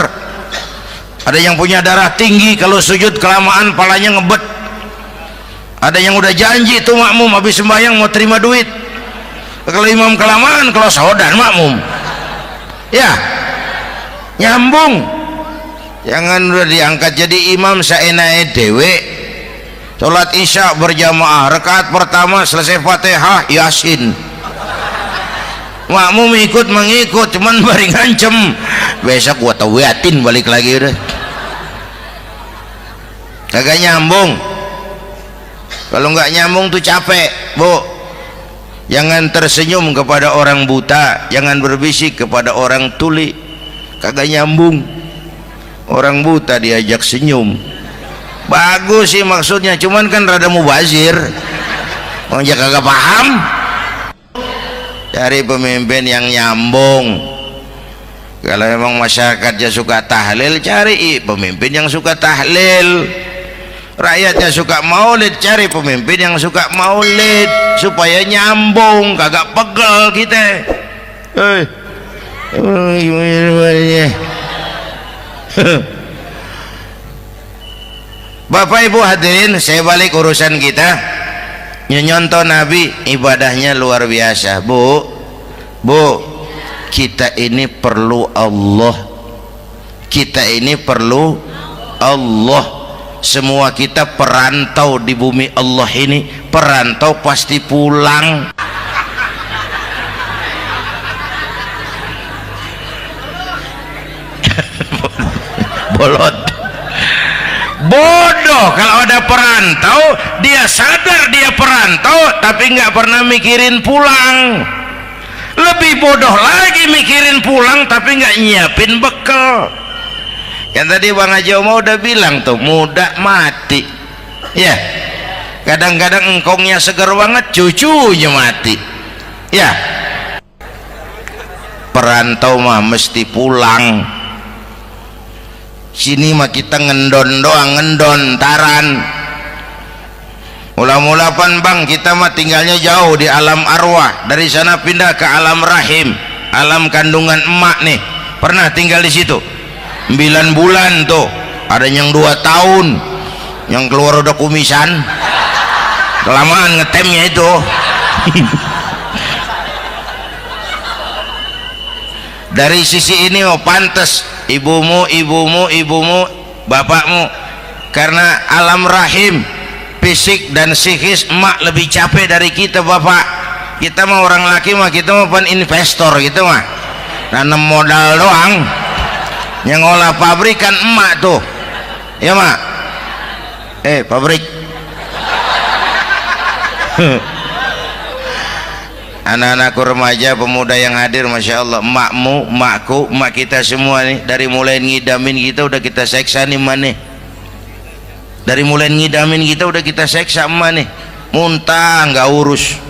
Ada yang punya darah tinggi, kalau sujud kelamaan palanya ngebet. Ada yang udah janji tuh makmum habis sembahyang mau terima duit. Kalau imam kelamaan, kalau saudan makmum. Ya, nyambung. Jangan udah diangkat jadi imam seenaknya dewe. Sholat isya berjamaah, rakaat pertama selesai Fatihah Yasin. Makmum ikut mengikut, cuman bari ngancem. Besok gua tawiatin balik lagi udah. Kagak nyambung. Kalau nggak nyambung tuh capek, Bu. Jangan tersenyum kepada orang buta, jangan berbisik kepada orang tuli. Kagak nyambung. Orang buta diajak senyum. Bagus sih maksudnya, cuman kan rada mubazir. Orang kagak paham. Cari pemimpin yang nyambung. Kalau memang masyarakatnya suka tahlil, cari pemimpin yang suka tahlil. Rakyatnya suka maulid, cari pemimpin yang suka maulid supaya nyambung, kagak pegel kita. Bapak Ibu hadirin, saya balik urusan kita. Nyontoh Nabi ibadahnya luar biasa. Bu, kita ini perlu Allah. Kita ini perlu Allah. Semua kita perantau di bumi Allah ini. Perantau pasti pulang. Bolot. Bodoh kalau ada perantau, dia sadar dia perantau tapi nggak pernah mikirin pulang. Lebih bodoh lagi mikirin pulang tapi nggak nyiapin bekal. Kan tadi Bang Haji Omar udah bilang tuh, muda mati. Ya, kadang-kadang engkongnya seger banget, cucunya mati. Ya, perantau mah mesti pulang. Sini mah kita ngendon doang, ngendon taran. Mula-mula pan Bang, kita mah tinggalnya jauh di alam arwah. Dari sana pindah ke alam rahim, alam kandungan emak nih. Pernah tinggal di situ 9 bulan tuh. Ada yang 2 tahun, yang keluar udah kumisan. Kelamaan ngetemnya itu. Dari sisi ini oh pantes ibumu, bapakmu, karena alam rahim fisik dan psikis emak lebih capek dari kita bapak. Kita mah orang laki mah, kita mah pan investor gitu mah, nanam modal doang. Yang ngolah pabrikan emak tuh, ya mak. Pabrik. Anak-anakku remaja, pemuda yang hadir, masya Allah, emakmu, emakku, emak kita semua nih, dari mulai ngidamin kita udah kita seksa nih mana. Dari mulai ngidamin kita udah kita seksa emak nih. Muntah nggak urus.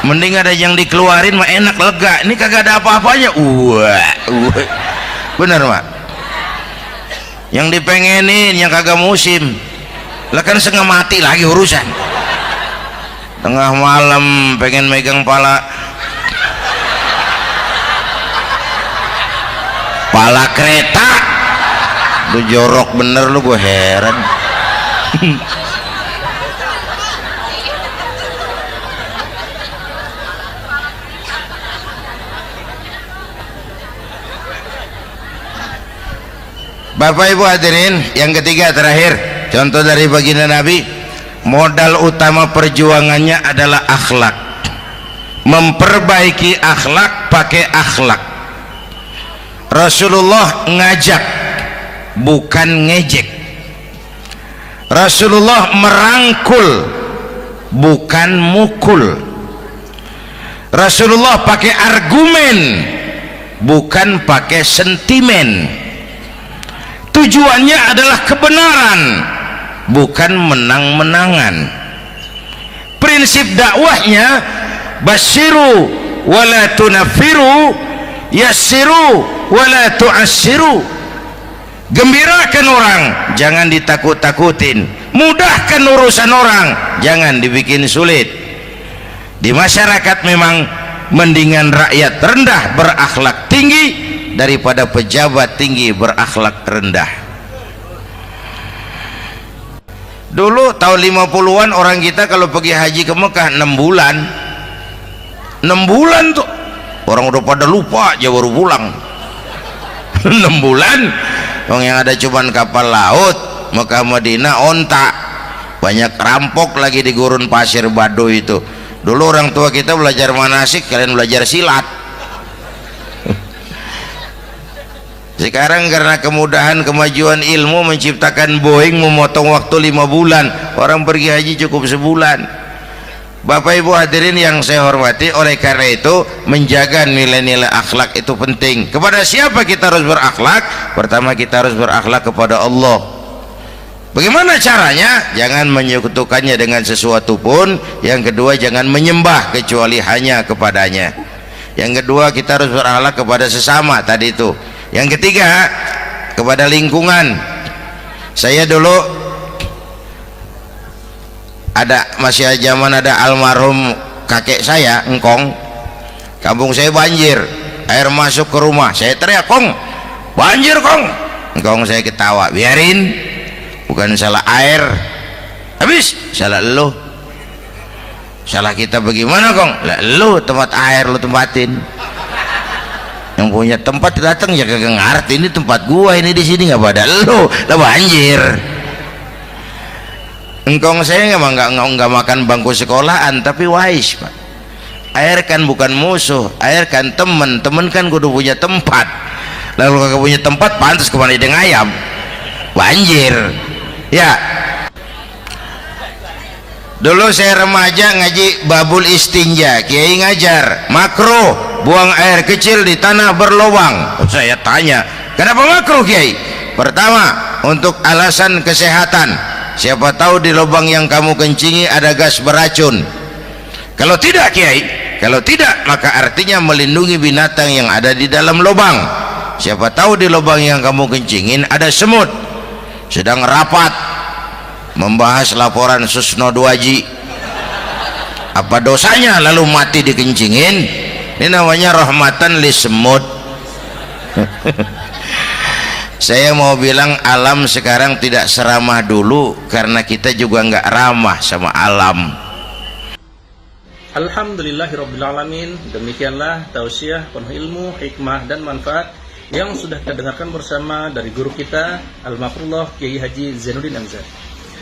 Mending ada yang dikeluarin mah enak, lega. Ini kagak ada apa-apanya. Bener mak. Yang dipengenin yang kagak musim. Lah kan setengah mati lagi urusan. Tengah malam pengen megang pala kereta, lu jorok bener lu, gue heran. Bapak Ibu hadirin, yang ketiga terakhir, contoh dari baginda Nabi. Modal utama perjuangannya adalah akhlak. Memperbaiki akhlak, pakai akhlak. Rasulullah ngajak, bukan ngejek. Rasulullah merangkul, bukan mukul. Rasulullah pakai argumen, bukan pakai sentimen. Tujuannya adalah kebenaran, bukan menang-menangan. Prinsip dakwahnya basyiru wala tunafiru, yassiru wala tu'assiru. Gembirakan orang, jangan ditakut-takutin. Mudahkan urusan orang, jangan dibikin sulit. Di masyarakat memang mendingan rakyat rendah berakhlak tinggi daripada pejabat tinggi berakhlak rendah. Dulu tahun 50-an orang kita kalau pergi haji ke Mekah 6 bulan. 6 bulan tuh orang udah pada lupa aja baru pulang. 6 bulan orang yang ada cuman kapal laut, Mekah Madinah onta, banyak rampok lagi di gurun pasir Baduy itu. Dulu orang tua kita belajar manasik, kalian belajar silat. Sekarang karena kemudahan kemajuan ilmu menciptakan Boeing memotong waktu 5 bulan, orang pergi haji cukup sebulan. Bapak Ibu hadirin yang saya hormati, oleh karena itu menjaga nilai-nilai akhlak itu penting. Kepada siapa kita harus berakhlak? Pertama, kita harus berakhlak kepada Allah. Bagaimana caranya? Jangan menyekutukannya dengan sesuatu pun. Yang kedua, jangan menyembah kecuali hanya kepadanya. Yang kedua, kita harus berakhlak kepada sesama tadi itu. Yang ketiga, kepada lingkungan. Saya dulu masih zaman ada almarhum kakek saya, engkong, kampung saya banjir, air masuk ke rumah, saya teriak, "Kong, banjir Kong!" Engkong saya ketawa, "Biarin, bukan salah air, habis salah lu." "Salah kita bagaimana Kong?" "Lah lu tempat air lu tempatin, yang punya tempat datang ya kagak ngerti, ini tempat gua, ini di sini nggak pada lu, lah banjir." Engkong saya nggak makan bangku sekolahan, tapi wise Pak. Air kan bukan musuh, air kan temen, temen kan kudu punya tempat. Lalu kalau punya tempat, pantas kemana dengan ayam, banjir. Ya, dulu saya remaja ngaji babul istinja, kiai ngajar makruh buang air kecil di tanah berlubang. Saya tanya, kenapa makruh kiai? Pertama, untuk alasan kesehatan. Siapa tahu di lubang yang kamu kencingi ada gas beracun. Kalau tidak kiai, kalau tidak, maka artinya melindungi binatang yang ada di dalam lubang. Siapa tahu di lubang yang kamu kencingin ada semut sedang rapat membahas laporan Susno 2Ji. Apa dosanya lalu mati dikencingin? Ini namanya rahmatan li semut. Saya mau bilang alam sekarang tidak seramah dulu karena kita juga nggak ramah sama alam. Alhamdulillahirrabbilalamin. Demikianlah tausiah penuh ilmu, hikmah dan manfaat yang sudah kita dengarkan bersama dari guru kita Al-Mafrullah Kiai Haji Zainuddin MZ.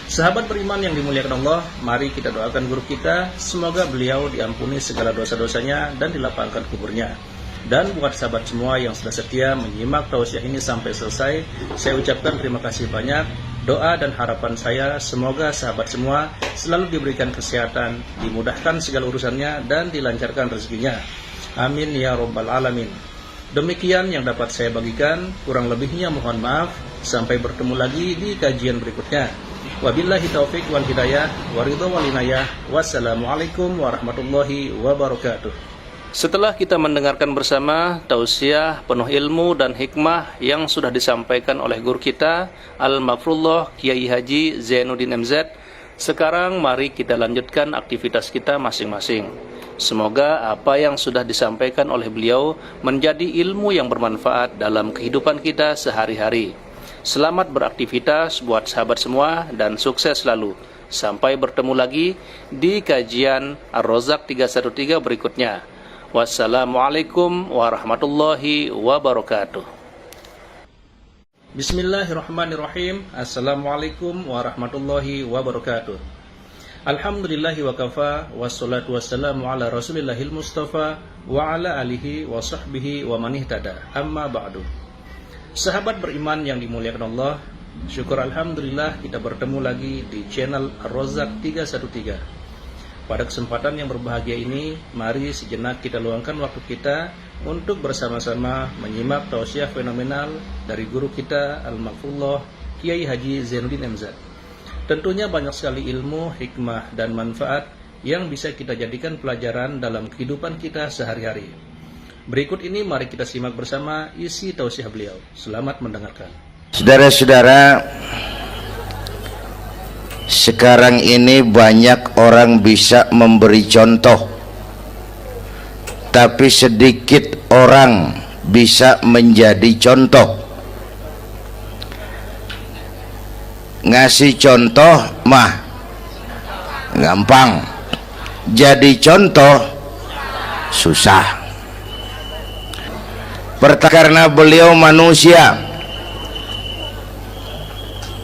Sahabat beriman yang dimuliakan Allah, mari kita doakan guru kita, semoga beliau diampuni segala dosa-dosanya dan dilapangkan kuburnya. Dan buat sahabat semua yang sudah setia menyimak tausiah ini sampai selesai, saya ucapkan terima kasih banyak. Doa dan harapan saya semoga sahabat semua selalu diberikan kesehatan, dimudahkan segala urusannya dan dilancarkan rezekinya. Amin ya rabbal alamin. Demikian yang dapat saya bagikan, kurang lebihnya mohon maaf. Sampai bertemu lagi di kajian berikutnya. Wabillahi taufik wal hidayah, waridho wal inayah. Wassalamualaikum warahmatullahi wabarakatuh. Setelah kita mendengarkan bersama tausiah penuh ilmu dan hikmah yang sudah disampaikan oleh guru kita Al-Mafrullah Kiai Haji Zainuddin MZ, sekarang mari kita lanjutkan aktivitas kita masing-masing. Semoga apa yang sudah disampaikan oleh beliau menjadi ilmu yang bermanfaat dalam kehidupan kita sehari-hari. Selamat beraktivitas buat sahabat semua dan sukses selalu. Sampai bertemu lagi di kajian Ar-Rozak 313 berikutnya. Wassalamualaikum warahmatullahi wabarakatuh. Bismillahirrahmanirrahim. Assalamualaikum warahmatullahi wabarakatuh. Alhamdulillahi wa kafa, wassalatu wassalamu ala rasulillahil mustafa wa ala alihi wa sahbihi wa man ihtada. Amma ba'du. Sahabat beriman yang dimuliakan Allah, syukur alhamdulillah kita bertemu lagi di channel Ar-Rozak 313. Pada kesempatan yang berbahagia ini, mari sejenak kita luangkan waktu kita untuk bersama-sama menyimak tausiah fenomenal dari guru kita Al-Mafrullah Kiai Haji Zainuddin MZ. Tentunya banyak sekali ilmu, hikmah, dan manfaat yang bisa kita jadikan pelajaran dalam kehidupan kita sehari-hari. Berikut ini mari kita simak bersama isi tausiah beliau. Selamat mendengarkan. Saudara-saudara, sekarang ini banyak orang bisa memberi contoh, tapi sedikit orang bisa menjadi contoh. Ngasih contoh mah gampang, jadi contoh susah. Karena beliau manusia.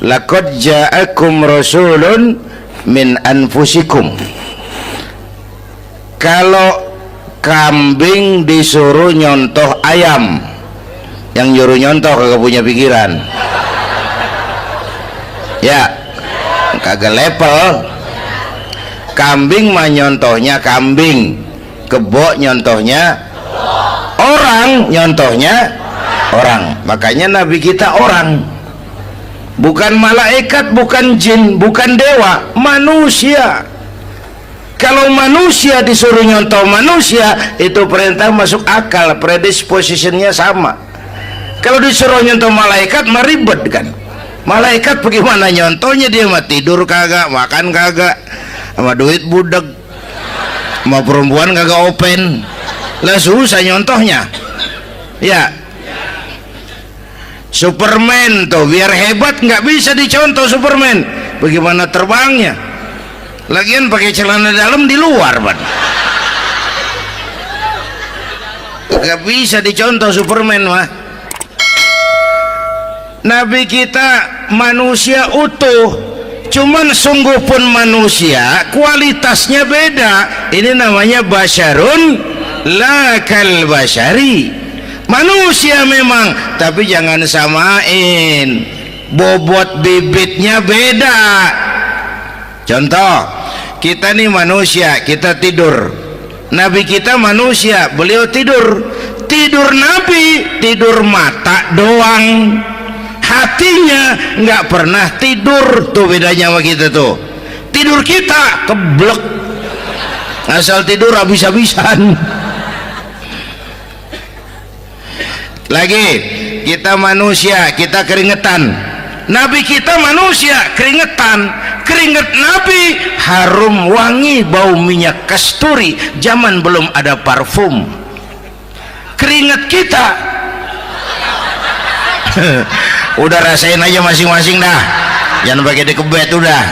Laqad ja'akum rasulun min anfusikum. Kalau kambing disuruh nyontoh ayam, yang nyuruh nyontoh kagak punya pikiran, ya kagak level. Kambing mah nyontohnya kambing, kebo nyontohnya orang, nyontohnya orang. Makanya Nabi kita orang, bukan malaikat, bukan jin, bukan dewa, manusia. Kalau manusia disuruh nyontoh manusia, itu perintah masuk akal, predispositionnya sama. Kalau disuruh nyontoh malaikat mah ribet kan. Malaikat bagaimana nyontohnya, dia mah tidur kagak, makan kagak, sama duit budeg, sama perempuan kagak open, lah susah nyontohnya. Ya, Superman tuh biar hebat nggak bisa dicontoh Superman, bagaimana terbangnya, lagian pakai celana dalam di luar ban, nggak bisa dicontoh Superman mah. Nabi kita manusia utuh, cuman sungguh pun manusia, kualitasnya beda. Ini namanya basyarun la kal basyari, manusia memang, tapi jangan samain, bobot bibitnya beda. Contoh, kita nih manusia, kita tidur. Nabi kita manusia, beliau tidur. Tidur Nabi, tidur mata doang, hatinya nggak pernah tidur. Tuh bedanya sama kita tuh. Tidur kita keblek, asal tidur habis-habisan. Lagi, kita manusia, kita keringetan. Nabi kita manusia, keringetan. Keringet Nabi harum wangi, bau minyak kasturi, zaman belum ada parfum. Keringet kita udah rasain aja masing-masing dah, jangan pakai dikebet udah.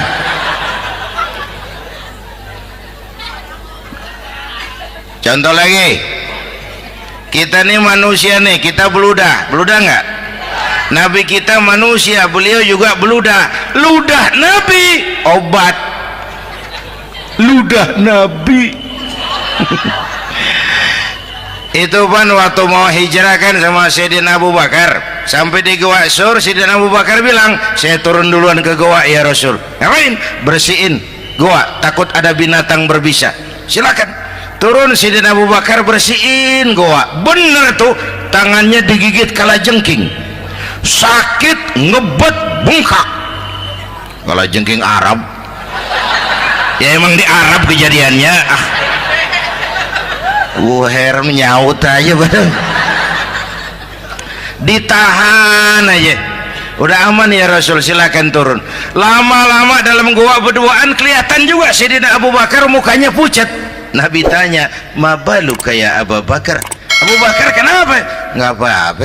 Contoh lagi, kita nih manusia nih, kita beludah nggak? Nabi kita manusia, beliau juga beludah. Ludah Nabi obat, ludah Nabi itu kan waktu mau hijrah kan sama Sayyidina Abu Bakar, sampai di Gua Sur, Sayyidina Abu Bakar bilang, saya turun duluan ke gua ya Rasul. Ngapain? Bersihin gua, takut ada binatang berbisa. Silakan turun. Sayyidina Abu Bakar bersihin gua, bener tuh, tangannya digigit kalajengking, sakit, ngebet, bengkak. Kalajengking Arab ya, emang di Arab kejadiannya. Wuher menyaut aja badan, ditahan aja, udah aman ya Rasul, silakan turun. Lama-lama dalam gua berduaan kelihatan juga Sayyidina Abu Bakar mukanya pucat. Nabi tanya, mabalu kayak Abu Bakar? Abu Bakar kenapa? Nggak apa-apa.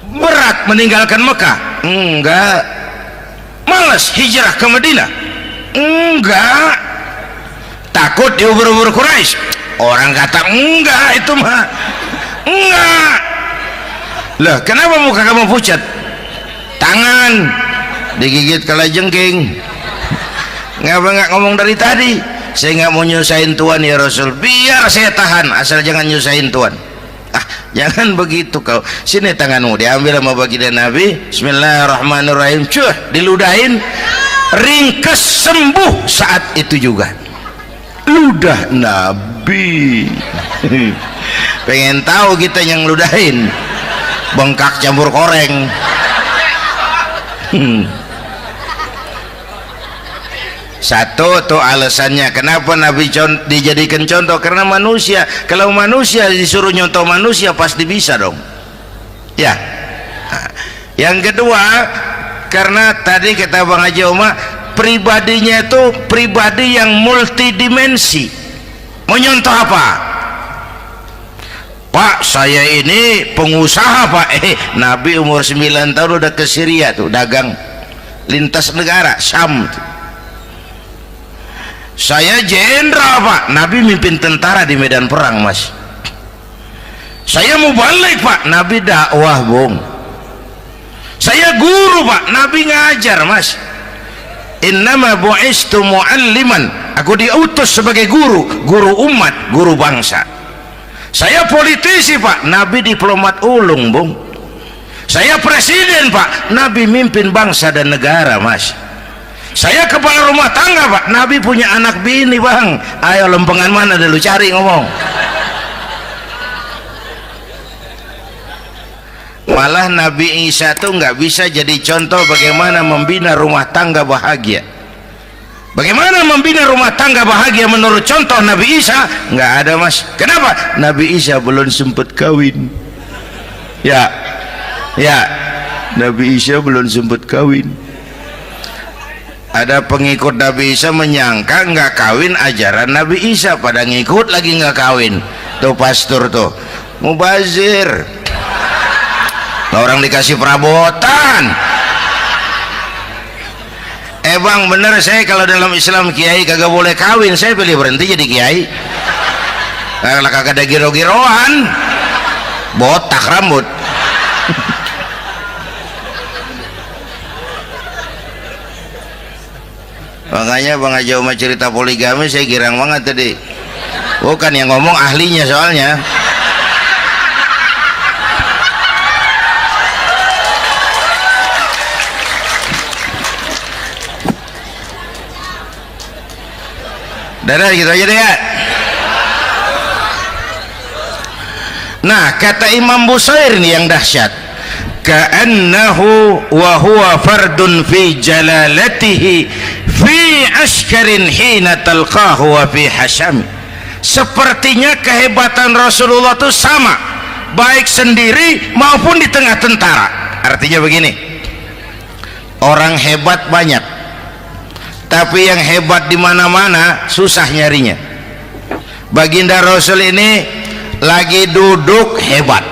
Berat meninggalkan Mekah? Enggak. Malas hijrah ke Madinah? Enggak. Takut diubur-ubur Quraisy? Orang kata enggak, itu mah enggak. Lah kenapa muka kamu pucat? Tangan digigit kalajengking. Ngapa nggak ngomong dari tadi? Saya nggak mau nyusahin Tuhan ya Rasul, biar saya tahan, asal jangan nyusahin Tuhan. Jangan begitu kau. Sini tanganmu, diambil sama baginda Nabi. Bismillahirrahmanirrahim. Cuh, diludahin, ringkes, sembuh saat itu juga. Ludah Nabi. Pengen tahu kita yang ludahin, bengkak campur koreng. Satu tuh alasannya kenapa Nabi dijadikan contoh, karena manusia. Kalau manusia disuruh nyontoh manusia pasti bisa dong ya. Nah, yang kedua, karena tadi kata Bang Haji Oma, pribadinya itu pribadi yang multidimensi. Mau nyontoh apa? Pak, saya ini pengusaha Pak. Nabi umur 9 tahun udah ke Syria tuh, dagang lintas negara Syam tuh. Saya jenderal Pak, Nabi mimpin tentara di medan perang Mas. Saya mau balik Pak, Nabi dakwah Bung. Saya guru Pak, Nabi ngajar Mas. Innama bu'istu mu'alliman, aku diutus sebagai guru, guru umat, guru bangsa. Saya politisi Pak, Nabi diplomat ulung Bung. Saya presiden Pak, Nabi mimpin bangsa dan negara Mas. Saya kepala rumah tangga Pak. Nabi punya anak bini Bang. Ayo lempengan mana dulu cari ngomong. Malah Nabi Isa tuh nggak bisa jadi contoh bagaimana membina rumah tangga bahagia. Bagaimana membina rumah tangga bahagia menurut contoh Nabi Isa? Nggak ada Mas. Kenapa? Nabi Isa belum sempat kawin. Ya, Nabi Isa belum sempat kawin. Ada pengikut Nabi Isa menyangka nggak kawin ajaran Nabi Isa, pada ngikut lagi nggak kawin. Tuh pastor tuh mubazir. Orang dikasih perabotan. Bang bener, saya kalau dalam Islam kiai kagak boleh kawin, saya pilih berhenti jadi kiai. Karena kagak ada giro-giroan, botak rambut. Makanya Bang Haji Umar cerita poligami saya girang banget tadi. Bukan yang ngomong ahlinya soalnya. Dadah gitu aja deh ya. Nah kata Imam Busair nih yang dahsyat, ka'annahu wa huwa fardun fi jalalatihi fi ashkarin hina talqahu wa fi hasham. Sepertinya kehebatan Rasulullah itu sama baik sendiri maupun di tengah tentara. Artinya begini, orang hebat banyak, tapi yang hebat di mana-mana susah nyarinya. Baginda Rasul ini lagi duduk hebat,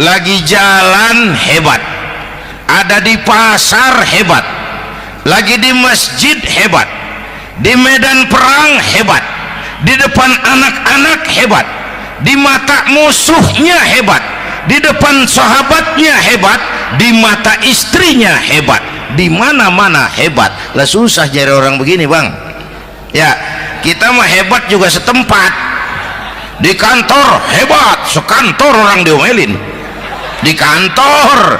lagi jalan hebat, ada di pasar hebat, lagi di masjid hebat, di medan perang hebat, di depan anak-anak hebat, di mata musuhnya hebat, di depan sahabatnya hebat, di mata istrinya hebat, di mana-mana hebat. Lah susah jadi orang begini Bang. Ya kita mah hebat juga setempat. Di kantor hebat, sekantor orang diomelin. Di kantor,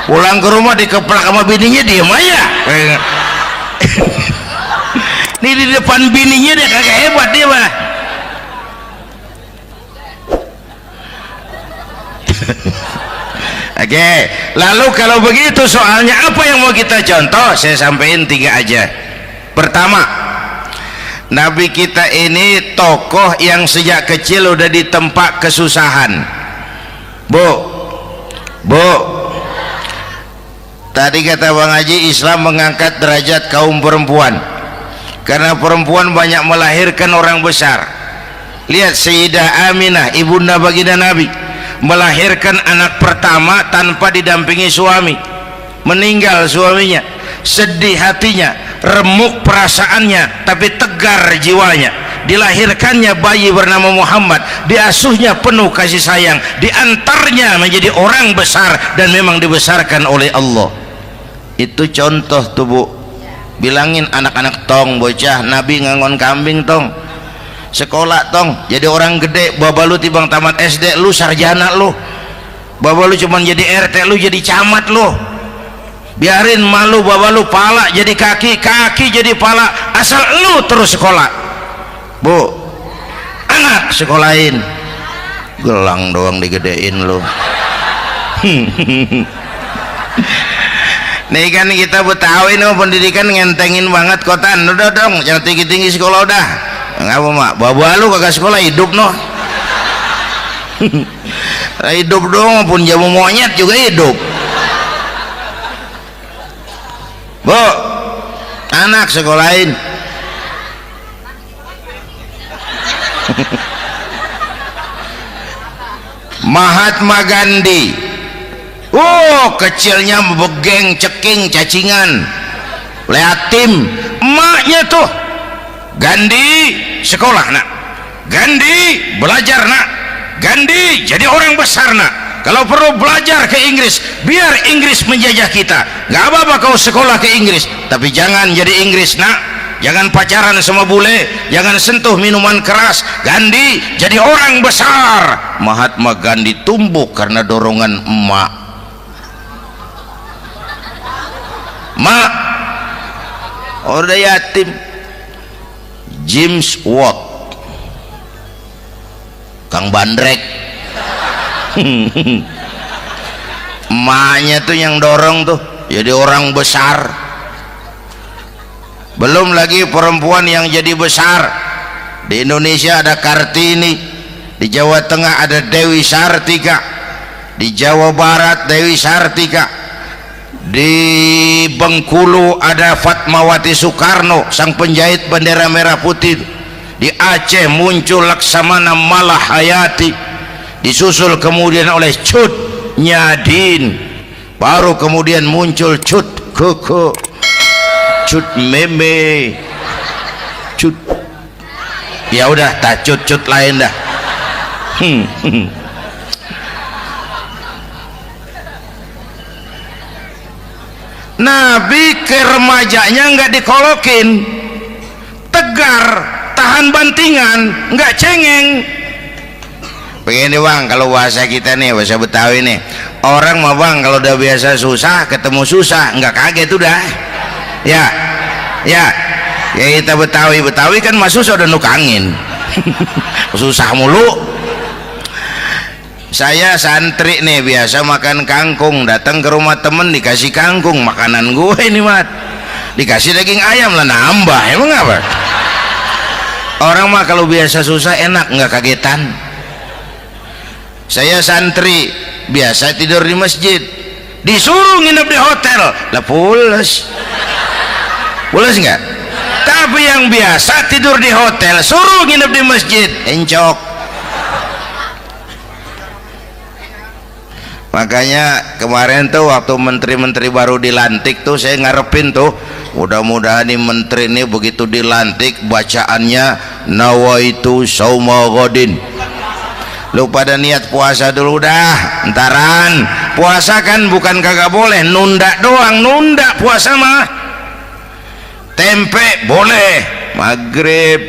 pulang ke rumah dikeplak sama bininya diem aja. Nih di depan bininya dia kagak hebat dia mah. Oke, lalu kalau begitu soalnya apa yang mau kita contoh? Saya sampaikan 3 aja. Pertama, Nabi kita ini tokoh yang sejak kecil udah ditempa kesusahan. Bu, tadi kata Bang Haji, Islam mengangkat derajat kaum perempuan karena perempuan banyak melahirkan orang besar. Lihat Sayyidah Aminah, ibunda baginda Nabi, melahirkan anak pertama tanpa didampingi suami. Meninggal suaminya, sedih hatinya, remuk perasaannya, tapi tegar jiwanya. Dilahirkannya bayi bernama Muhammad, diasuhnya penuh kasih sayang, diantarnya menjadi orang besar dan memang dibesarkan oleh Allah. Itu contoh tuh Bu. Bilangin anak-anak tong, bocah Nabi ngangon kambing tong, sekolah tong, jadi orang gede. Baba lu tibang tamat SD lu sarjana lu, baba lu cuman jadi RT lu jadi camat lu. Biarin malu baba lu pala jadi kaki, kaki jadi pala, asal lu terus sekolah. Bu, anak sekolahin, gelang doang digedein lu. Nih kan kita Betawi nih pendidikan ngentengin banget kotaan. Udah dong jangan tinggi-tinggi sekolah udah. Ngapa mak, baba lu kagak sekolah hidup noh. Hidup dong, pun jamu monyet juga hidup. Bu, anak sekolahin. Mahatma Gandhi, kecilnya begeng, ceking, cacingan, liatim. Emaknya tuh Gandhi sekolah nak, Gandhi belajar nak, Gandhi jadi orang besar nak. Kalau perlu belajar ke Inggris, biar Inggris menjajah kita. Gak apa-apa kau sekolah ke Inggris, tapi jangan jadi Inggris nak. Jangan pacaran sama bule, jangan sentuh minuman keras. Gandhi jadi orang besar. Mahatma Gandhi tumbuh karena dorongan emak. Mak, udah yatim. James Watt, Kang Bandrek. Emaknya tuh yang dorong tuh jadi orang besar. Belum lagi perempuan yang jadi besar. Di Indonesia ada Kartini, di Jawa Tengah ada Dewi Sartika, di Jawa Barat Dewi Sartika, di Bengkulu ada Fatmawati Soekarno, sang penjahit bendera merah putih. Di Aceh muncul Laksamana Malahayati, disusul kemudian oleh Cut Nyadin, baru kemudian muncul Cut Koko, Cut Meme, Cut, ya udah tak cut lain dah. Nabi ke remajanya nggak dikolokin, tegar, tahan bantingan, nggak cengeng. Begini bang, kalau bahasa kita nih, bahasa Betawi nih, orang mah bang kalau udah biasa susah ketemu susah nggak kaget udah. Ya kita Betawi kan mah susah udah nukangin. Susah mulu. Saya santri nih biasa makan kangkung, datang ke rumah temen dikasih kangkung, makanan gue ini mat, dikasih daging ayam lah nambah, emang apa? Orang mah kalau biasa susah enak nggak kagetan. Saya santri biasa tidur di masjid, disuruh nginep di hotel lah pules nggak? Tapi yang biasa tidur di hotel suruh nginep di masjid encok. Makanya kemarin tuh waktu menteri-menteri baru dilantik tuh saya ngarepin tuh mudah-mudahan nih menteri ini begitu dilantik bacaannya nawaitu sauma ghadin. Lu pada niat puasa dulu dah, entaran. Puasa kan bukan kagak boleh, nunda doang, nunda puasa mah. Tempe boleh maghrib,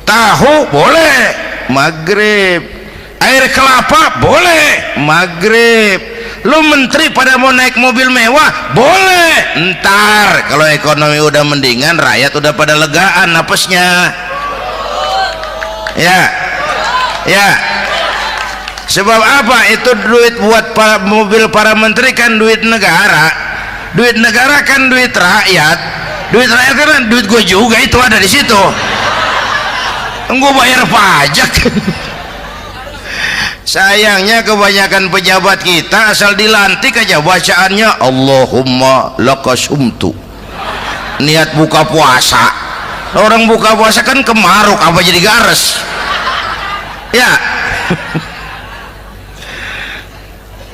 tahu boleh maghrib, air kelapa boleh maghrib. Lu menteri pada mau naik mobil mewah boleh ntar kalau ekonomi udah mendingan, rakyat udah pada legaan napesnya. Ya sebab apa? Itu duit buat mobil para menteri kan duit negara kan duit rakyat kan duit gue juga, itu ada di situ, gue bayar pajak. Sayangnya kebanyakan pejabat kita asal dilantik aja bacaannya Allahumma lakasumtu, niat buka puasa. Orang buka puasa kan kemaruk apa jadi gares ya.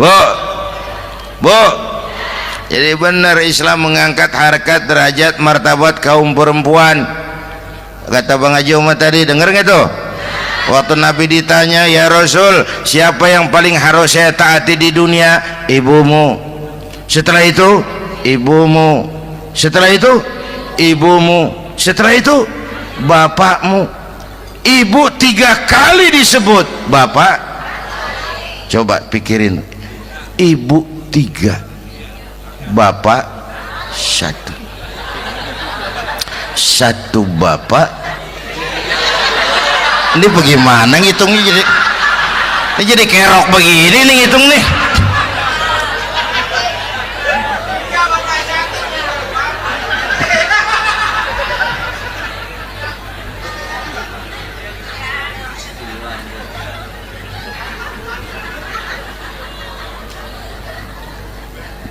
Bu, jadi benar Islam mengangkat harkat, derajat, martabat kaum perempuan. Kata Bang Haji Umar tadi, denger nggak tuh? Waktu Nabi ditanya, ya Rasul, siapa yang paling harus saya taati di dunia? Ibumu. Setelah itu, ibumu. Setelah itu, ibumu. Setelah itu, bapakmu. Ibu 3 kali disebut, bapak. Coba pikirin, ibu 3, bapak 1 bapak. Ini bagaimana ngitungnya, jadi kerok begini nih ngitung nih.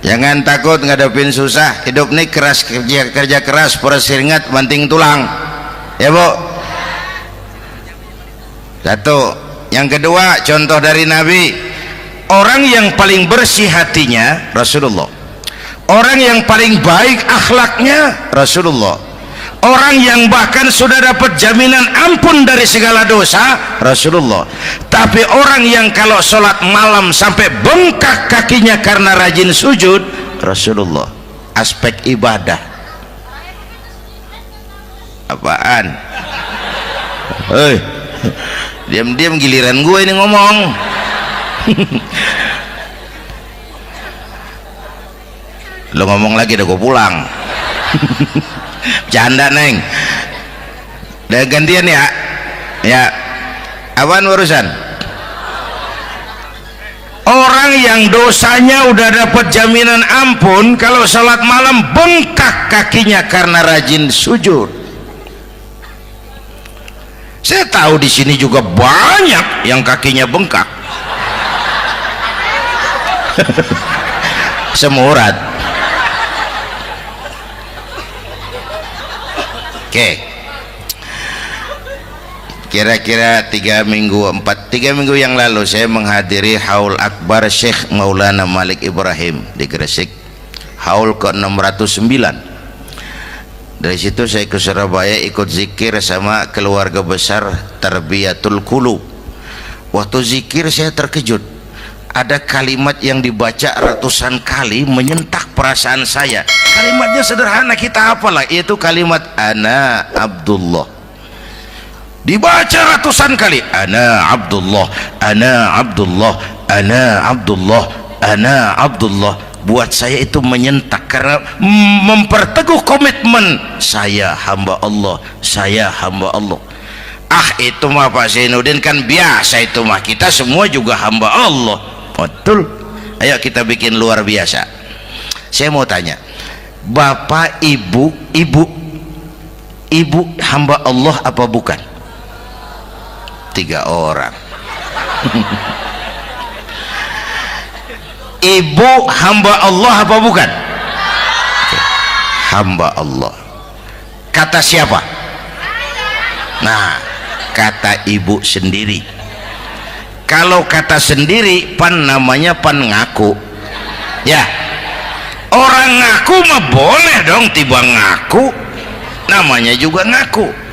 Jangan takut ngadepin susah, hidup nih keras, kerja keras, peres keringat, banting tulang ya bu. Satu. Yang kedua, contoh dari Nabi, orang yang paling bersih hatinya Rasulullah, orang yang paling baik akhlaknya Rasulullah, orang yang bahkan sudah dapat jaminan ampun dari segala dosa Rasulullah. Tapi orang yang kalau sholat malam sampai bengkak kakinya karena rajin sujud Rasulullah. Aspek ibadah apaan? Hei, diam-diam giliran gue ini ngomong. Lo ngomong lagi udah gue pulang. Canda neng. Udah gantian ya. Ya. Apaan urusan? Orang yang dosanya udah dapat jaminan ampun, kalau salat malam bengkak kakinya karena rajin sujud. Saya tahu di sini juga banyak yang kakinya bengkak. Semurat. Oke. Kira-kira 3 minggu yang lalu saya menghadiri haul akbar Syekh Maulana Malik Ibrahim di Gresik, haul ke 609. Dari situ saya ke Surabaya ikut zikir sama keluarga besar Tarbiyatul Qulub. Waktu zikir saya terkejut, ada kalimat yang dibaca ratusan kali menyentak perasaan saya. Kalimatnya sederhana, kita hafalah, yaitu kalimat ana Abdullah. Dibaca ratusan kali, ana Abdullah, ana Abdullah, ana Abdullah, ana Abdullah. Buat saya itu menyentak karena memperteguh komitmen, saya hamba Allah, saya hamba Allah. Ah, itu mah Pak Zainuddin kan biasa, itu mah kita semua juga hamba Allah. Betul. Ayo kita bikin luar biasa. Saya mau tanya, Bapak Ibu hamba Allah apa bukan? 3 orang. Ibu hamba Allah apa bukan? Hamba Allah. Kata siapa? Nah, kata ibu sendiri. Kalau kata sendiri pan namanya pan ngaku. Ya, orang ngaku mah boleh dong, tiba ngaku namanya juga ngaku.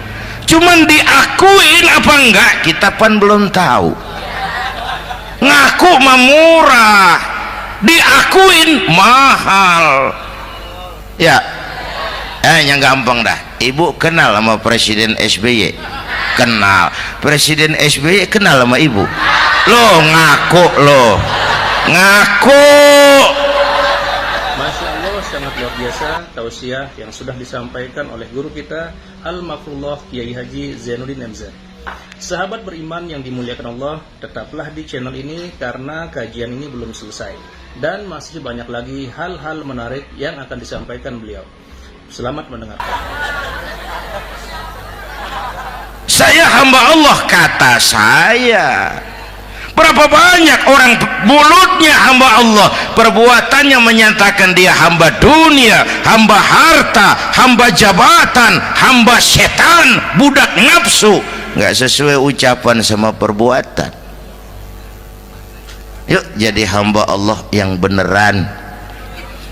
Cuman diakuin apa enggak kita pan belum tahu. Ngaku mah murah, diakuin mahal. Ya, yang gampang dah. Ibu kenal sama Presiden SBY? Kenal. Presiden SBY kenal sama ibu? Lo ngaku lo, ngaku. Masya Allah, sangat luar biasa tausiah yang sudah disampaikan oleh guru kita Al-Mafrullah Kiai Haji Zainuddin MZ. Sahabat beriman yang dimuliakan Allah, tetaplah di channel ini karena kajian ini belum selesai dan masih banyak lagi hal-hal menarik yang akan disampaikan beliau. Selamat mendengarkan. Saya hamba Allah, kata saya. Berapa banyak orang mulutnya hamba Allah, perbuatannya menyatakan dia hamba dunia, hamba harta, hamba jabatan, hamba setan, budak nafsu. Nggak sesuai ucapan sama perbuatan. Yuk jadi hamba Allah yang beneran.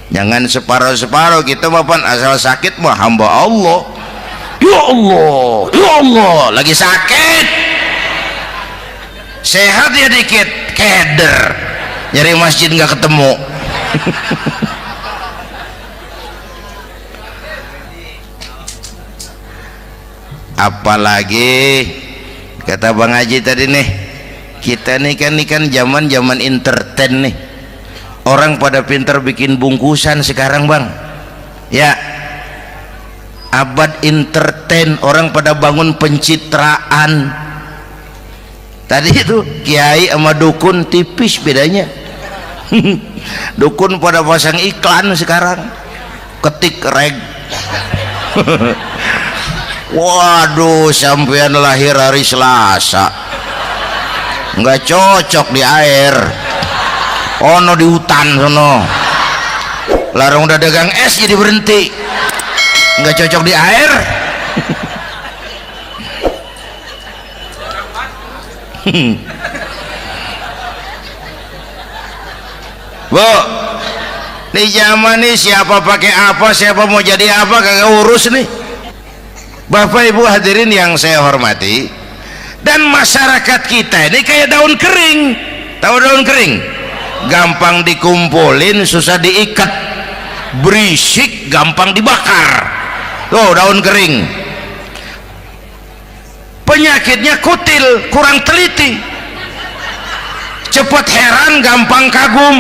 Jangan separuh-separuh, kita mapan asal sakit mah hamba Allah. Ya Allah, ya Allah, lagi sakit. Sehat ya dikit, keder, nyari masjid nggak ketemu. Apalagi kata Bang Haji tadi nih, kita nih kan zaman entertain nih. Orang pada pinter bikin bungkusan sekarang Bang. Ya, abad entertain, orang pada bangun pencitraan. Tadi itu kiai sama dukun tipis bedanya. Dukun pada pasang iklan sekarang, ketik reg. Waduh, sampean lahir hari Selasa, nggak cocok di air, ono di hutan sono. Larang udah dagang es jadi berhenti, nggak cocok di air. Bu, di zaman ini siapa pakai apa, siapa mau jadi apa, kagak urus nih. Bapak Ibu hadirin yang saya hormati, dan masyarakat kita ini kayak daun kering. Tahu daun kering? Gampang dikumpulin, susah diikat, berisik, gampang dibakar. Tuh daun kering. Penyakitnya kutil, kurang teliti, cepat heran gampang kagum,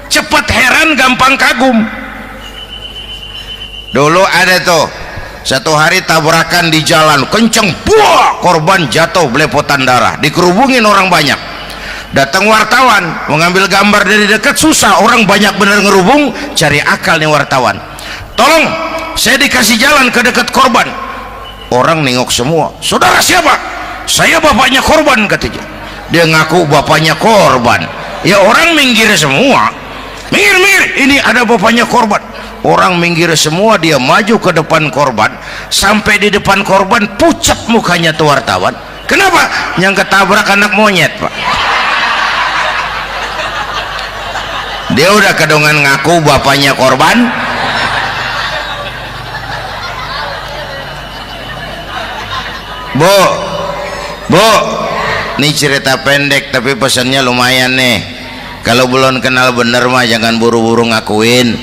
cepat heran gampang kagum. Dulu ada tuh satu hari tabrakan di jalan kenceng, buah, korban jatuh belepotan darah, dikerubungin orang banyak. Datang wartawan mengambil gambar dari dekat, susah, orang banyak bener ngerubung. Cari akal nih wartawan, tolong saya dikasih jalan ke dekat korban. Orang nengok semua, saudara siapa? Saya bapaknya korban, katanya. Dia ngaku bapaknya korban. Ya orang minggir semua, minggir, ini ada bapaknya korban. Orang minggir semua, dia maju ke depan korban. Sampai di depan korban pucat mukanya tuh wartawan. Kenapa? Yang ketabrak anak monyet, Pak. Dia udah kedongan ngaku bapaknya korban. Bu, ini cerita pendek tapi pesannya lumayan nih. Kalau belum kenal bener mah jangan buru-buru ngakuin,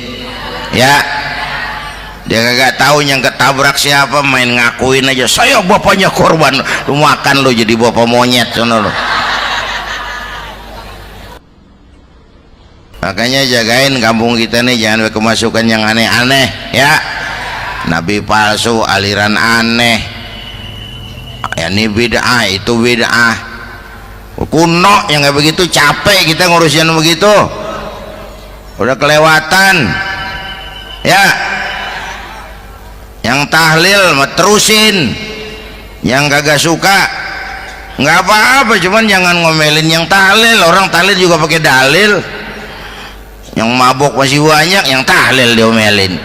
ya. Dia kagak tahu yang ketabrak siapa, main ngakuin aja, saya bapaknya korban. Lu makan lu jadi bapak monyet sono lu. Makanya jagain kampung kita nih, jangan kemasukan yang aneh-aneh, ya. Nabi palsu, aliran aneh, ya ini bid'ah, itu bid'ah kuno yang kayak begitu. Capek kita ngurusin begitu, udah kelewatan, ya. Yang tahlil terusin, yang kagak suka nggak apa-apa, cuman jangan ngomelin yang tahlil. Orang tahlil juga pakai dalil. Yang mabok masih banyak, yang tahlil diomelin.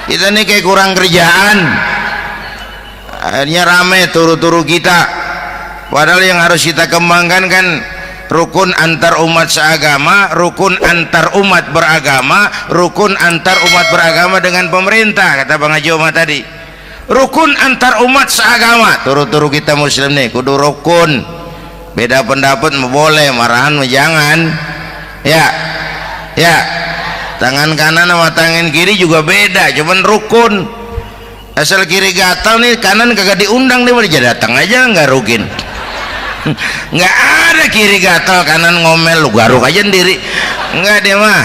Kita nih kayak kurang kerjaan, akhirnya rame turu-turu kita. Padahal yang harus kita kembangkan kan rukun antar umat seagama, rukun antar umat beragama, rukun antar umat beragama dengan pemerintah, kata Bang Haji Omar tadi. Rukun antar umat seagama, turu-turu kita muslim nih kudu rukun. Beda pendapat boleh, marahan jangan, ya. Tangan kanan sama tangan kiri juga beda, cuman rukun. Asal kiri gatal nih, kanan kagak diundang, dia boleh datang aja nggak rukin. Nggak ada kiri gatal kanan ngomel, lu garuk aja sendiri. Nggak, dia mah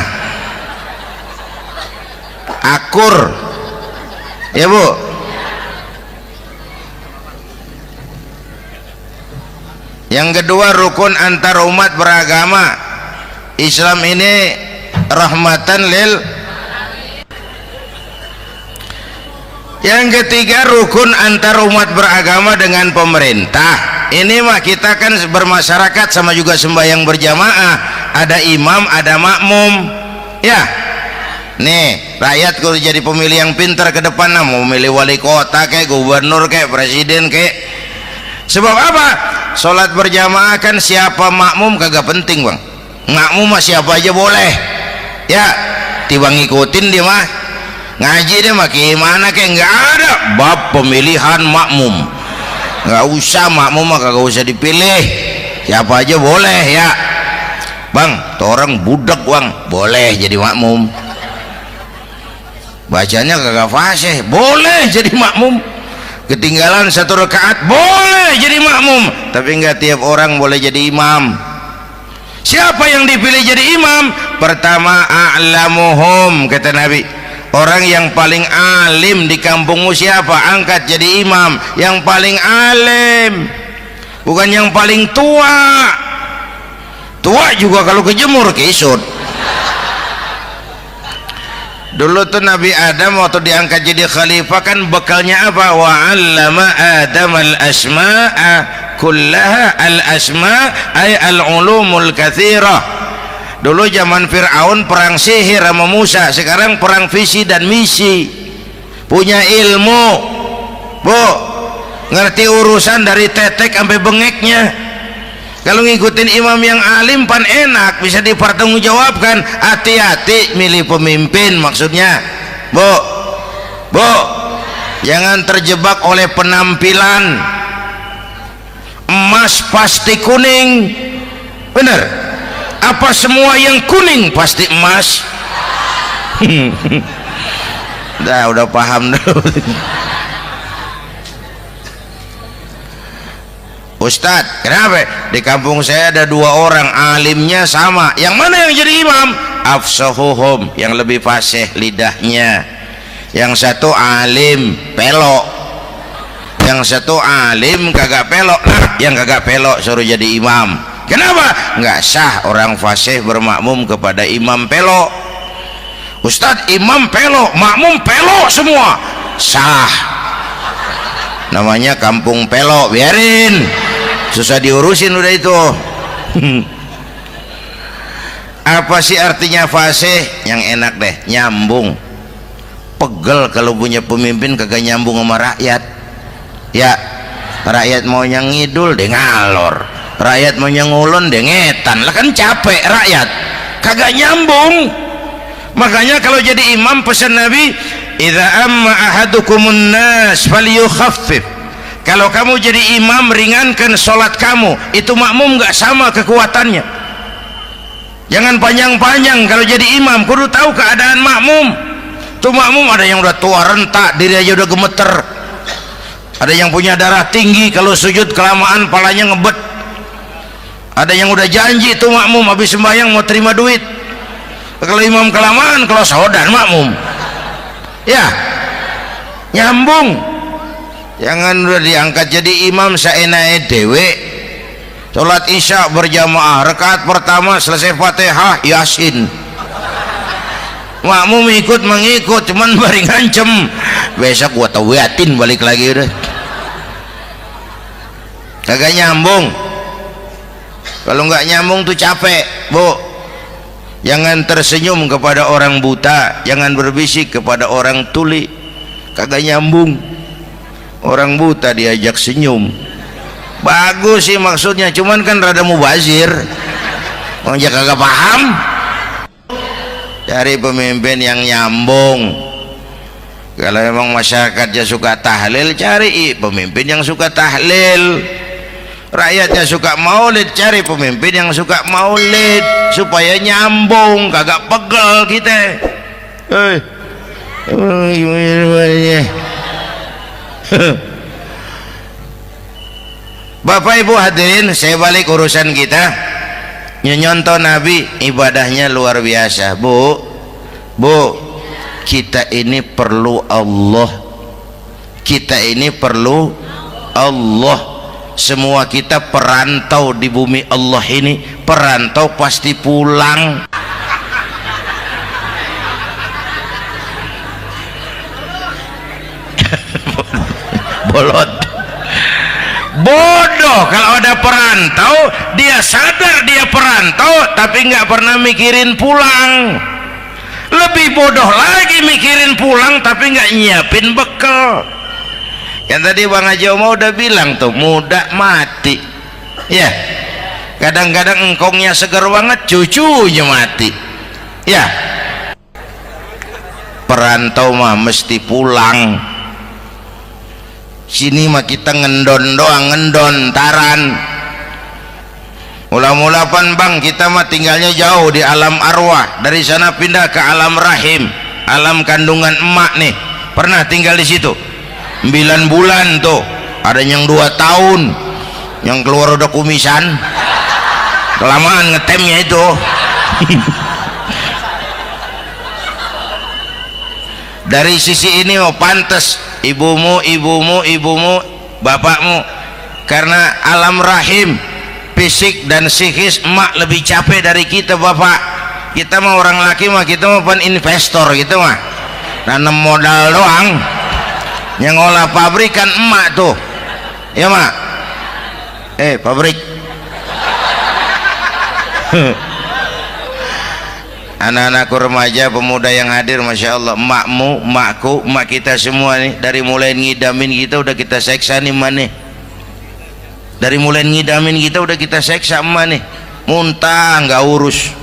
akur, ya Bu. Yang kedua, rukun antar umat beragama. Islam ini rahmatan lil. Yang ketiga, rukun antar umat beragama dengan pemerintah. Ini mah kita kan bermasyarakat sama juga sembahyang berjamaah, ada imam ada makmum, ya. Nih rakyat kalau jadi pemilih yang pintar ke depan, mau memilih wali kota kayak gubernur kayak presiden kayak. Sebab apa? Sholat berjamaah kan siapa makmum kagak penting, Bang. Makmum mah siapa aja boleh, ya. Tiba ngikutin dia mah, ngaji dia mah gimana kayak nggak ada bab pemilihan makmum. Nggak usah, makmum mah kagak usah dipilih, siapa aja boleh, ya. Bang, tuh orang budak, Bang, boleh jadi makmum. Bacanya kagak fasih, boleh jadi makmum. Ketinggalan satu rakaat, boleh jadi makmum. Tapi nggak tiap orang boleh jadi imam. Siapa yang dipilih jadi imam? Pertama, a'lamuhum, kata Nabi. Orang yang paling alim di kampungmu siapa? Angkat jadi imam. Yang paling alim, bukan yang paling tua. Tua juga kalau kejemur kisut. Dulu tuh Nabi Adam waktu diangkat jadi khalifah kan bekalnya apa? Wa 'allama Adam al-asma'a kullaha. Al-asma' ay al-ulumul katsirah. Dulu zaman Fir'aun perang sihir sama Musa, sekarang perang visi dan misi. Punya ilmu, Bu, ngerti urusan dari tetek sampai bengeknya. Kalau ngikutin imam yang alim pan enak, bisa dipertanggungjawabkan. Hati-hati milih pemimpin, maksudnya, Bu, jangan terjebak oleh penampilan. Emas pasti kuning, bener? Apa semua yang kuning pasti emas? Udah paham dulu. Ustadz, kenapa? Di kampung saya ada 2 orang alimnya sama. Yang mana yang jadi imam? Afsahuhum, yang lebih fasih lidahnya. yang satu alim pelok, yang satu alim kagak pelok. Nah, yang kagak pelok suruh jadi imam. Kenapa? Nggak sah orang fasih bermakmum kepada imam pelok. Ustadz, imam pelok, makmum pelok semua. Sah, namanya kampung pelok, biarin, susah diurusin udah itu. Apa sih artinya fasih? Yang enak deh, nyambung. Pegel kalau punya pemimpin kagak nyambung sama rakyat. Ya, rakyat mau yang ngidul deh ngalor, rakyat mau yang ngulon deh ngetan. Lah kan capek rakyat, kagak nyambung. Makanya kalau jadi imam pesan Nabi, idza amma ahadukumun nas falyukhaffif. Kalau kamu jadi imam, ringankan sholat kamu. Itu makmum nggak sama kekuatannya. Jangan panjang-panjang kalau jadi imam, kudu tahu keadaan makmum. Tuh makmum ada yang udah tua rentak, diri aja udah gemeter. Ada yang punya darah tinggi, kalau sujud kelamaan palanya ngebet. Ada yang udah janji tuh makmum habis sembahyang mau terima duit. Kalau imam kelamaan, kalau saudan makmum. Ya, nyambung. Jangan udah diangkat jadi imam saenake dhewe. Sholat isya berjamaah, rakaat pertama selesai Fatihah Yasin. Makmum ikut mengikut, cuman bari ngancem, besok gua tawiatin balik lagi udah. Kagak nyambung. Kalau nggak nyambung tuh capek, Bu. Jangan tersenyum kepada orang buta, jangan berbisik kepada orang tuli. Kagak nyambung. Orang buta diajak senyum, bagus sih maksudnya, cuman kan rada mubazir. Orang kagak paham. Cari pemimpin yang nyambung. Kalau memang masyarakatnya suka tahlil, cari pemimpin yang suka tahlil. Rakyatnya suka maulid, cari pemimpin yang suka maulid, supaya nyambung, kagak pegel kita. Bapak Ibu hadirin, saya balik urusan kita. Nyontoh Nabi ibadahnya luar biasa. Bu, kita ini perlu Allah. Kita ini perlu Allah. Semua kita perantau di bumi Allah ini. Perantau pasti pulang. Bolot. Bodoh kalau ada perantau, dia sadar dia perantau tapi nggak pernah mikirin pulang. Lebih bodoh lagi mikirin pulang tapi nggak nyiapin bekal. Yang tadi Bang Haji Omah udah bilang tuh, muda mati. Ya, kadang-kadang engkongnya segar banget, cucunya mati. Ya, perantau mah mesti pulang. Sini mah kita ngendon doang, ngendon taran. Mula-mula pan Bang, kita mah tinggalnya jauh di alam arwah. Dari sana pindah ke alam rahim, alam kandungan emak nih. Pernah tinggal di situ 9 bulan tuh. Ada yang 2 tahun, yang keluar udah kumisan, kelamaan ngetemnya itu. Dari sisi ini oh pantas ibumu, bapakmu, karena alam rahim, fisik dan psikis emak lebih capek dari kita bapak. Kita mah orang laki mah, kita mah pan investor gitu mah, nanam modal doang. Yang ngolah pabrik kan emak tuh, ya mak. Pabrik. Anak-anakku remaja, pemuda yang hadir, masya Allah, emakmu, emakku, emak kita semua nih, dari mulai ngidamin kita udah kita seksa nih emak nih. Dari mulai ngidamin kita udah kita seksa emak nih. Muntah nggak urus.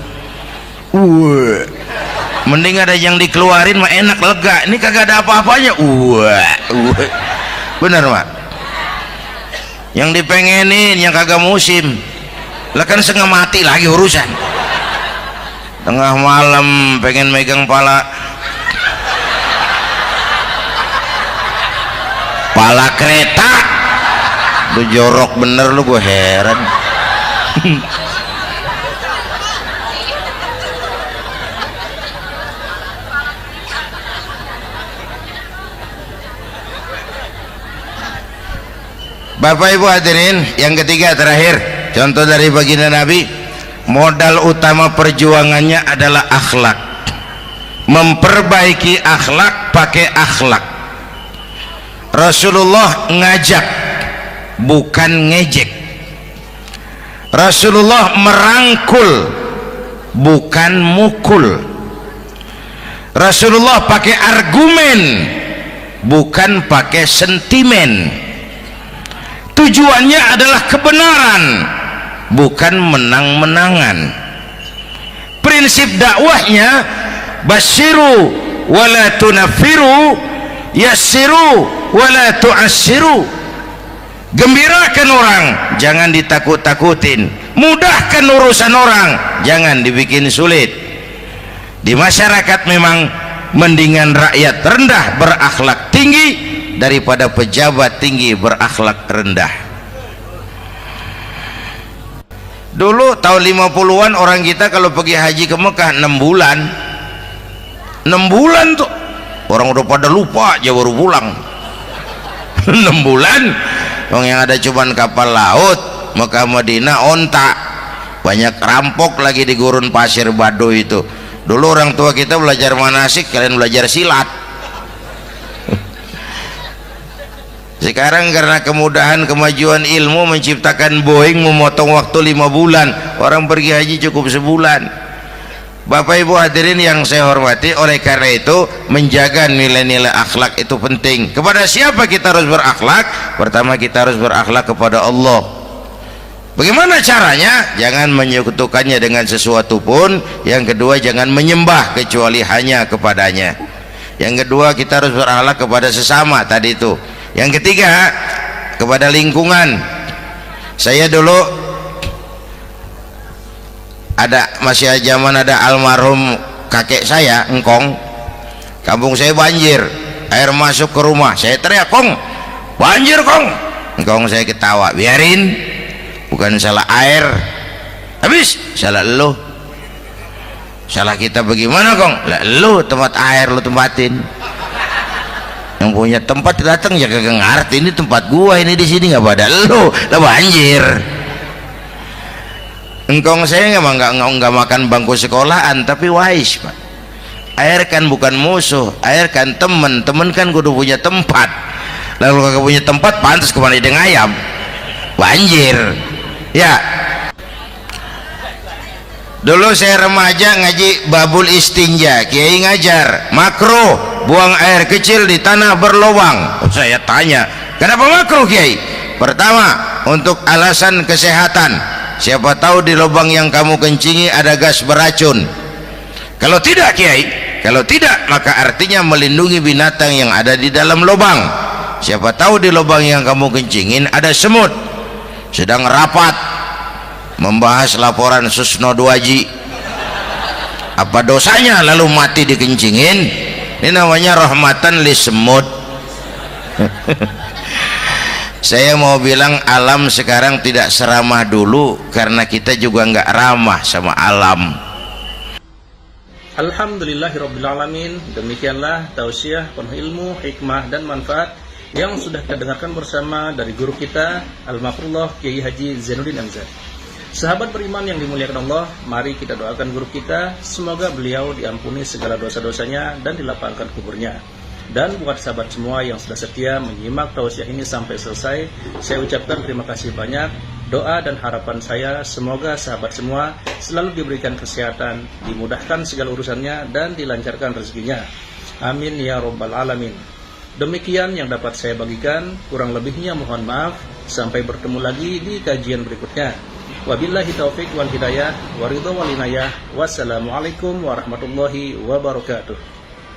Mending ada yang dikeluarin mah enak, lega. Ini kagak ada apa-apanya. Bener mak. Yang dipengenin yang kagak musim. Lah kan setengah mati lagi urusan. Tengah malam pengen megang pala kereta, lu jorok bener lu, gue heran. Bapak Ibu hadirin, yang ketiga terakhir, contoh dari baginda Nabi, modal utama perjuangannya adalah akhlak. Memperbaiki akhlak, pakai akhlak. Rasulullah ngajak, bukan ngejek. Rasulullah merangkul, bukan mukul. Rasulullah pakai argumen, bukan pakai sentimen. Tujuannya adalah kebenaran, bukan menang-menangan. Prinsip dakwahnya basyiru wala tunaffiru, yassiru wala tu'assiru. Gembirakan orang, jangan ditakut-takutin. Mudahkan urusan orang, jangan dibikin sulit. Di masyarakat memang mendingan rakyat rendah berakhlak tinggi daripada pejabat tinggi berakhlak rendah. Dulu tahun 50-an orang kita kalau pergi haji ke Mekah 6 bulan. 6 bulan tuh orang udah pada lupa aja baru pulang. 6 bulan yang ada cuman kapal laut, Mekah Madinah onta, banyak rampok lagi di gurun pasir Baduy itu. Dulu orang tua kita belajar manasik, kalian belajar silat. Sekarang karena kemudahan kemajuan ilmu menciptakan Boeing memotong waktu 5 bulan, orang pergi haji cukup sebulan. Bapak Ibu hadirin yang saya hormati, oleh karena itu menjaga nilai-nilai akhlak itu penting. Kepada siapa kita harus berakhlak? Pertama, kita harus berakhlak kepada Allah. Bagaimana caranya? Jangan menyekutukannya dengan sesuatu pun. Yang kedua, jangan menyembah kecuali hanya kepadanya. Yang kedua, kita harus berakhlak kepada sesama tadi itu. Yang ketiga, kepada lingkungan. Saya dulu masih zaman ada almarhum kakek saya, engkong. Kampung saya banjir, air masuk ke rumah. Saya teriak, "Kong, banjir, Kong." Engkong saya ketawa, "Biarin, bukan salah air." Habis, salah lu. Salah kita bagaimana, Kong? Lah lu tempat air lu tempatin. Yang punya tempat datang ya kagak ngerti, ini tempat gua, ini di sini nggak pada lu, lah banjir. Engkong saya nggak makan bangku sekolahan, tapi wise, Pak. Air kan bukan musuh, air kan temen kan kudu punya tempat. Lalu kagak punya tempat, pantas kemana dia ngayam, banjir. Ya, dulu saya remaja ngaji babul istinja, kiai ngajar makruh buang air kecil di tanah berlubang. Saya tanya, kenapa makruh, Kiai? Pertama, untuk alasan kesehatan. Siapa tahu di lubang yang kamu kencingi ada gas beracun. Kalau tidak, Kiai, kalau tidak, maka artinya melindungi binatang yang ada di dalam lubang. Siapa tahu di lubang yang kamu kencingin ada semut sedang rapat membahas laporan Susno Duaji. Apa dosanya lalu mati dikencingin? Ini namanya rahmatan li semut. Saya mau bilang alam sekarang tidak seramah dulu karena kita juga nggak ramah sama alam. Alhamdulillahirrabbilalamin. Demikianlah tausiah penuh ilmu, hikmah dan manfaat yang sudah kita dengarkan bersama dari guru kita Al-Mafrullah Kiai Haji Zainuddin MZ. Sahabat beriman yang dimuliakan Allah, mari kita doakan guru kita, semoga beliau diampuni segala dosa-dosanya dan dilapangkan kuburnya. Dan buat sahabat semua yang sudah setia menyimak tausiah ini sampai selesai, saya ucapkan terima kasih banyak. Doa dan harapan saya semoga sahabat semua selalu diberikan kesehatan, dimudahkan segala urusannya dan dilancarkan rezekinya. Amin ya rabbal alamin. Demikian yang dapat saya bagikan, kurang lebihnya mohon maaf. Sampai bertemu lagi di kajian berikutnya. Wabillahi taufik wal hidayah waridho wal inayah. Wassalamualaikum warahmatullahi wabarakatuh.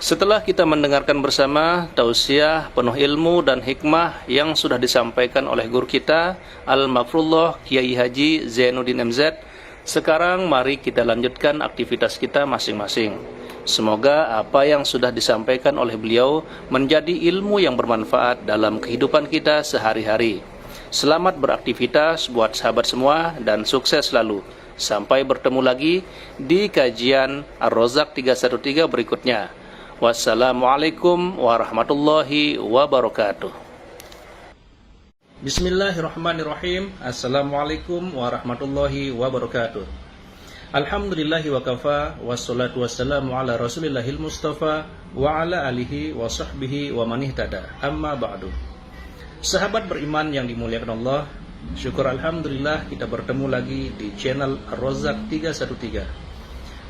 Setelah kita mendengarkan bersama tausiah penuh ilmu dan hikmah yang sudah disampaikan oleh guru kita Al-Mafrullah Kiai Haji Zainuddin MZ, sekarang mari kita lanjutkan aktivitas kita masing-masing. Semoga apa yang sudah disampaikan oleh beliau menjadi ilmu yang bermanfaat dalam kehidupan kita sehari-hari. Selamat beraktivitas buat sahabat semua dan sukses selalu. Sampai bertemu lagi di kajian Ar-Rozak 313 berikutnya. Wassalamualaikum warahmatullahi wabarakatuh. Bismillahirrahmanirrahim. Assalamualaikum warahmatullahi wabarakatuh. Alhamdulillahi wa kafa, wassalatu wassalamu ala rasulillahil mustafa wa ala alihi wa sahbihi wa man ihtada. Amma ba'du. Sahabat beriman yang dimuliakan Allah, syukur alhamdulillah kita bertemu lagi di channel Ar-Razzaq 313.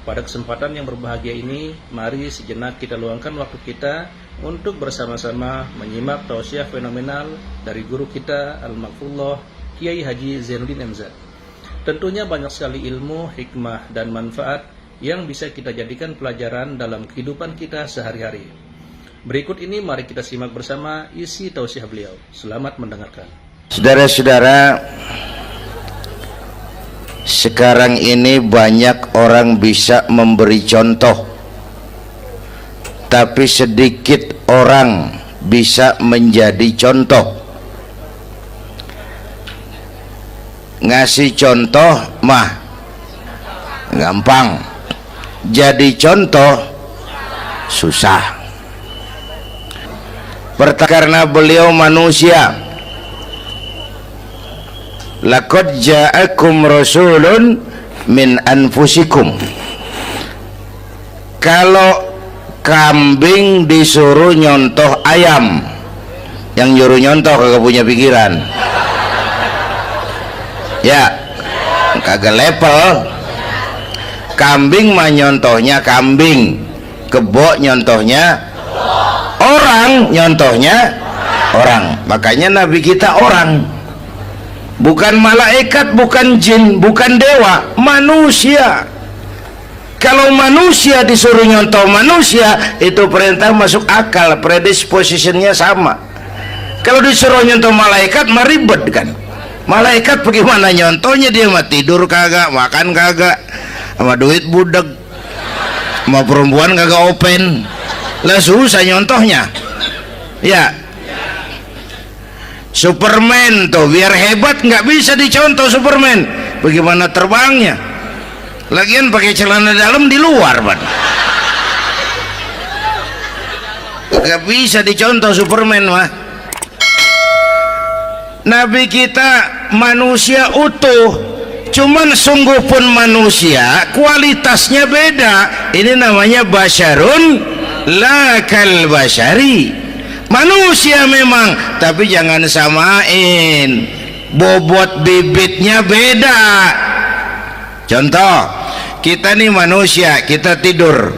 Pada kesempatan yang berbahagia ini, mari sejenak kita luangkan waktu kita untuk bersama-sama menyimak tausiah fenomenal dari guru kita Al-Maghfurullah Kiai Haji Zainuddin MZ. Tentunya banyak sekali ilmu, hikmah, dan manfaat yang bisa kita jadikan pelajaran dalam kehidupan kita sehari-hari. Berikut ini mari kita simak bersama isi tausiah beliau. Selamat mendengarkan. Saudara-saudara, sekarang ini banyak orang bisa memberi contoh, tapi sedikit orang bisa menjadi contoh. Ngasih contoh mah gampang, jadi contoh susah. Karena beliau manusia. Laqad ja'akum rasulun min anfusikum. Kalau kambing disuruh nyontoh ayam, yang nyuruh nyontoh kagak punya pikiran, ya kagak level. Kambing mah nyontohnya kambing, kebo nyontohnya orang, nyontohnya orang. Makanya Nabi kita orang, bukan malaikat, bukan jin, bukan dewa, manusia. Kalau manusia disuruh nyontoh manusia, itu perintah masuk akal, predispositionnya sama. Kalau disuruh nyontoh malaikat, mah ribet kan. Malaikat bagaimana nyontohnya, dia mah tidur kagak, makan kagak, sama duit budeg, sama perempuan kagak open, lah susah nyontohnya. Ya, Superman tuh biar hebat nggak bisa dicontoh Superman, bagaimana terbangnya? Lagian pakai celana dalam di luar, Pak. Gak bisa dicontoh Superman mah. Nabi kita manusia utuh, cuman sungguh pun manusia, kualitasnya beda. Ini namanya basyarun la kal basyari. Manusia memang, tapi jangan samain, bobot bibitnya beda. Contoh, kita nih manusia, kita tidur.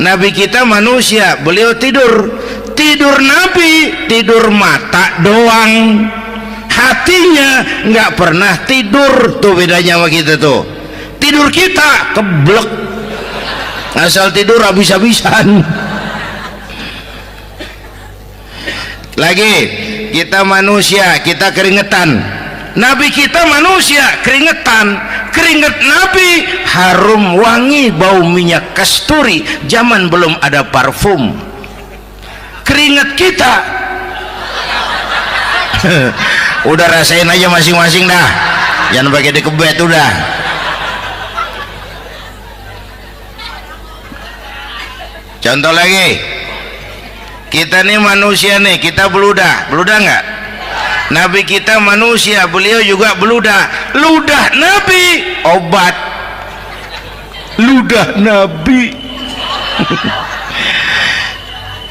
Nabi kita manusia, beliau tidur. Tidur Nabi, tidur mata doang, hatinya nggak pernah tidur. Tuh bedanya sama kita tuh. Tidur kita keblek, asal tidur habis-habisan. Lagi, kita manusia, kita keringetan. Nabi kita manusia, keringetan. Keringet Nabi harum wangi, bau minyak kasturi, zaman belum ada parfum. Keringet kita udah rasain aja masing-masing dah, jangan pakai dikebet udah. Contoh lagi, kita nih manusia nih, kita beludah nggak? Nabi kita manusia, beliau juga beludah. Ludah Nabi obat, ludah Nabi.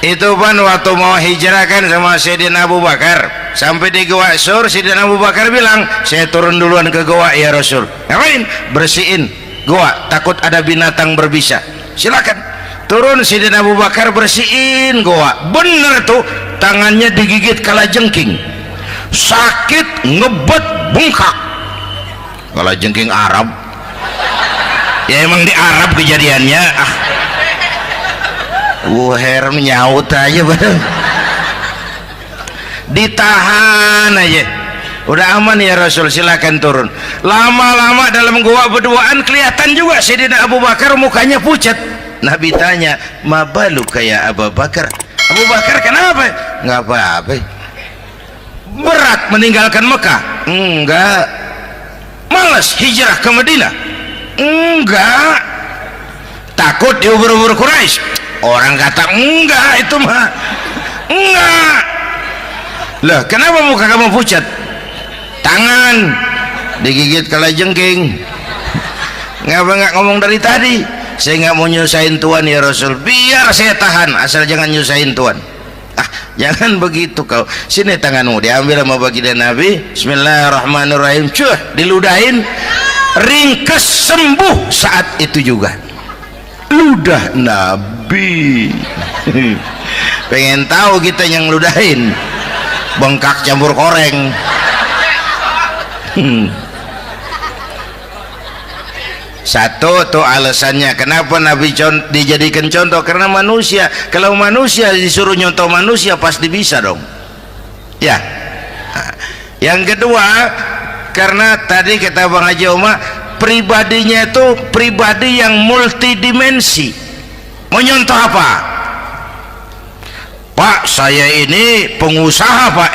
Itu kan waktu mau hijrah kan sama Sayyidina Abu Bakar, sampai di Gua Sur, Sayyidina Abu Bakar bilang, saya turun duluan ke gua ya Rasul. Ngapain? Bersihin gua, takut ada binatang berbisa. Silakan turun. Sayyidina Abu Bakar bersihin gua, bener tuh, tangannya digigit kalajengking, sakit, ngebet, bengkak. Kalajengking Arab ya, emang di Arab kejadiannya. Herm nyaut aja bener. Ditahan aja, udah aman ya Rasul, silakan turun. Lama-lama dalam gua berduaan kelihatan juga Sayyidina Abu Bakar mukanya pucat. Nabi tanya, mabalu kayak Abu Bakar? Abu Bakar kenapa? Nggak apa-apa. Berat meninggalkan Mekah? Enggak. Malas hijrah ke Madinah? Enggak. Takut diubur-ubur Quraisy? Orang kata enggak, itu mah enggak. Lah kenapa muka kamu pucat? jangan digigit kalajengking. Ngapa nggak ngomong dari tadi? Saya nggak mau nyusahin Tuhan ya Rasul, biar saya tahan asal jangan nyusahin Tuhan. Jangan begitu kau. Sini tanganmu, diambil sama baginda Nabi. Bismillahirrahmanirrahim. Cuh, diludahin, ringkes, sembuh saat itu juga. Ludah Nabi. Pengen tahu kita yang ludahin, bengkak campur koreng. Satu tuh alasannya kenapa Nabi dijadikan contoh, karena manusia, kalau manusia disuruh nyontoh manusia pasti bisa dong ya. Nah, yang kedua, karena tadi kata Bang Haji Oma, pribadinya itu pribadi yang multidimensi. Mau nyontoh apa? Pak, saya ini pengusaha Pak.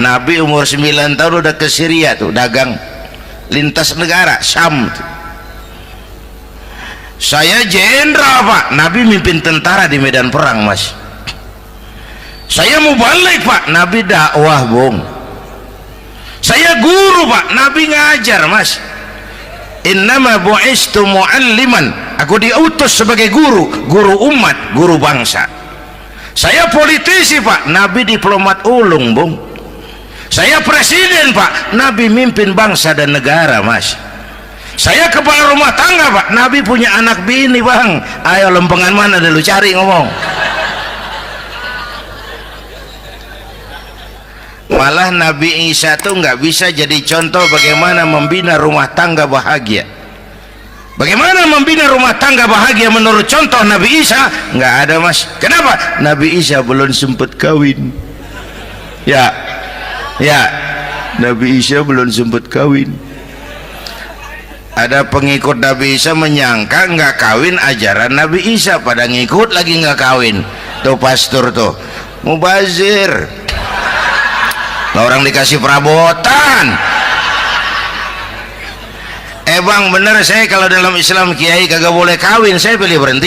Nabi umur 9 tahun udah ke Syria tuh, dagang lintas negara Syam tuh. Saya jenderal Pak, Nabi mimpin tentara di medan perang Mas. Saya mau balik Pak, Nabi dakwah Bung. Saya guru Pak, Nabi ngajar Mas. Innama bu'istu mu'alliman, aku diutus sebagai guru, guru umat, guru bangsa. Saya politisi Pak, Nabi diplomat ulung Bung. Saya presiden Pak, Nabi mimpin bangsa dan negara Mas. Saya kepala rumah tangga Pak, Nabi punya anak bini Bang. Ayo lempengan mana dulu cari ngomong. Malah Nabi Isa tuh nggak bisa jadi contoh bagaimana membina rumah tangga bahagia. Bagaimana membina rumah tangga bahagia menurut contoh Nabi Isa? Nggak ada Mas. Kenapa? Nabi Isa belum sempat kawin. Ya, Nabi Isa belum sempat kawin. Ada pengikut Nabi Isa menyangka nggak kawin ajaran Nabi Isa, pada ngikut lagi nggak kawin. Tuh pastor tuh mubazir, orang dikasih perabotan. Bang bener, saya kalau dalam Islam kiai kagak boleh kawin, saya pilih berhenti.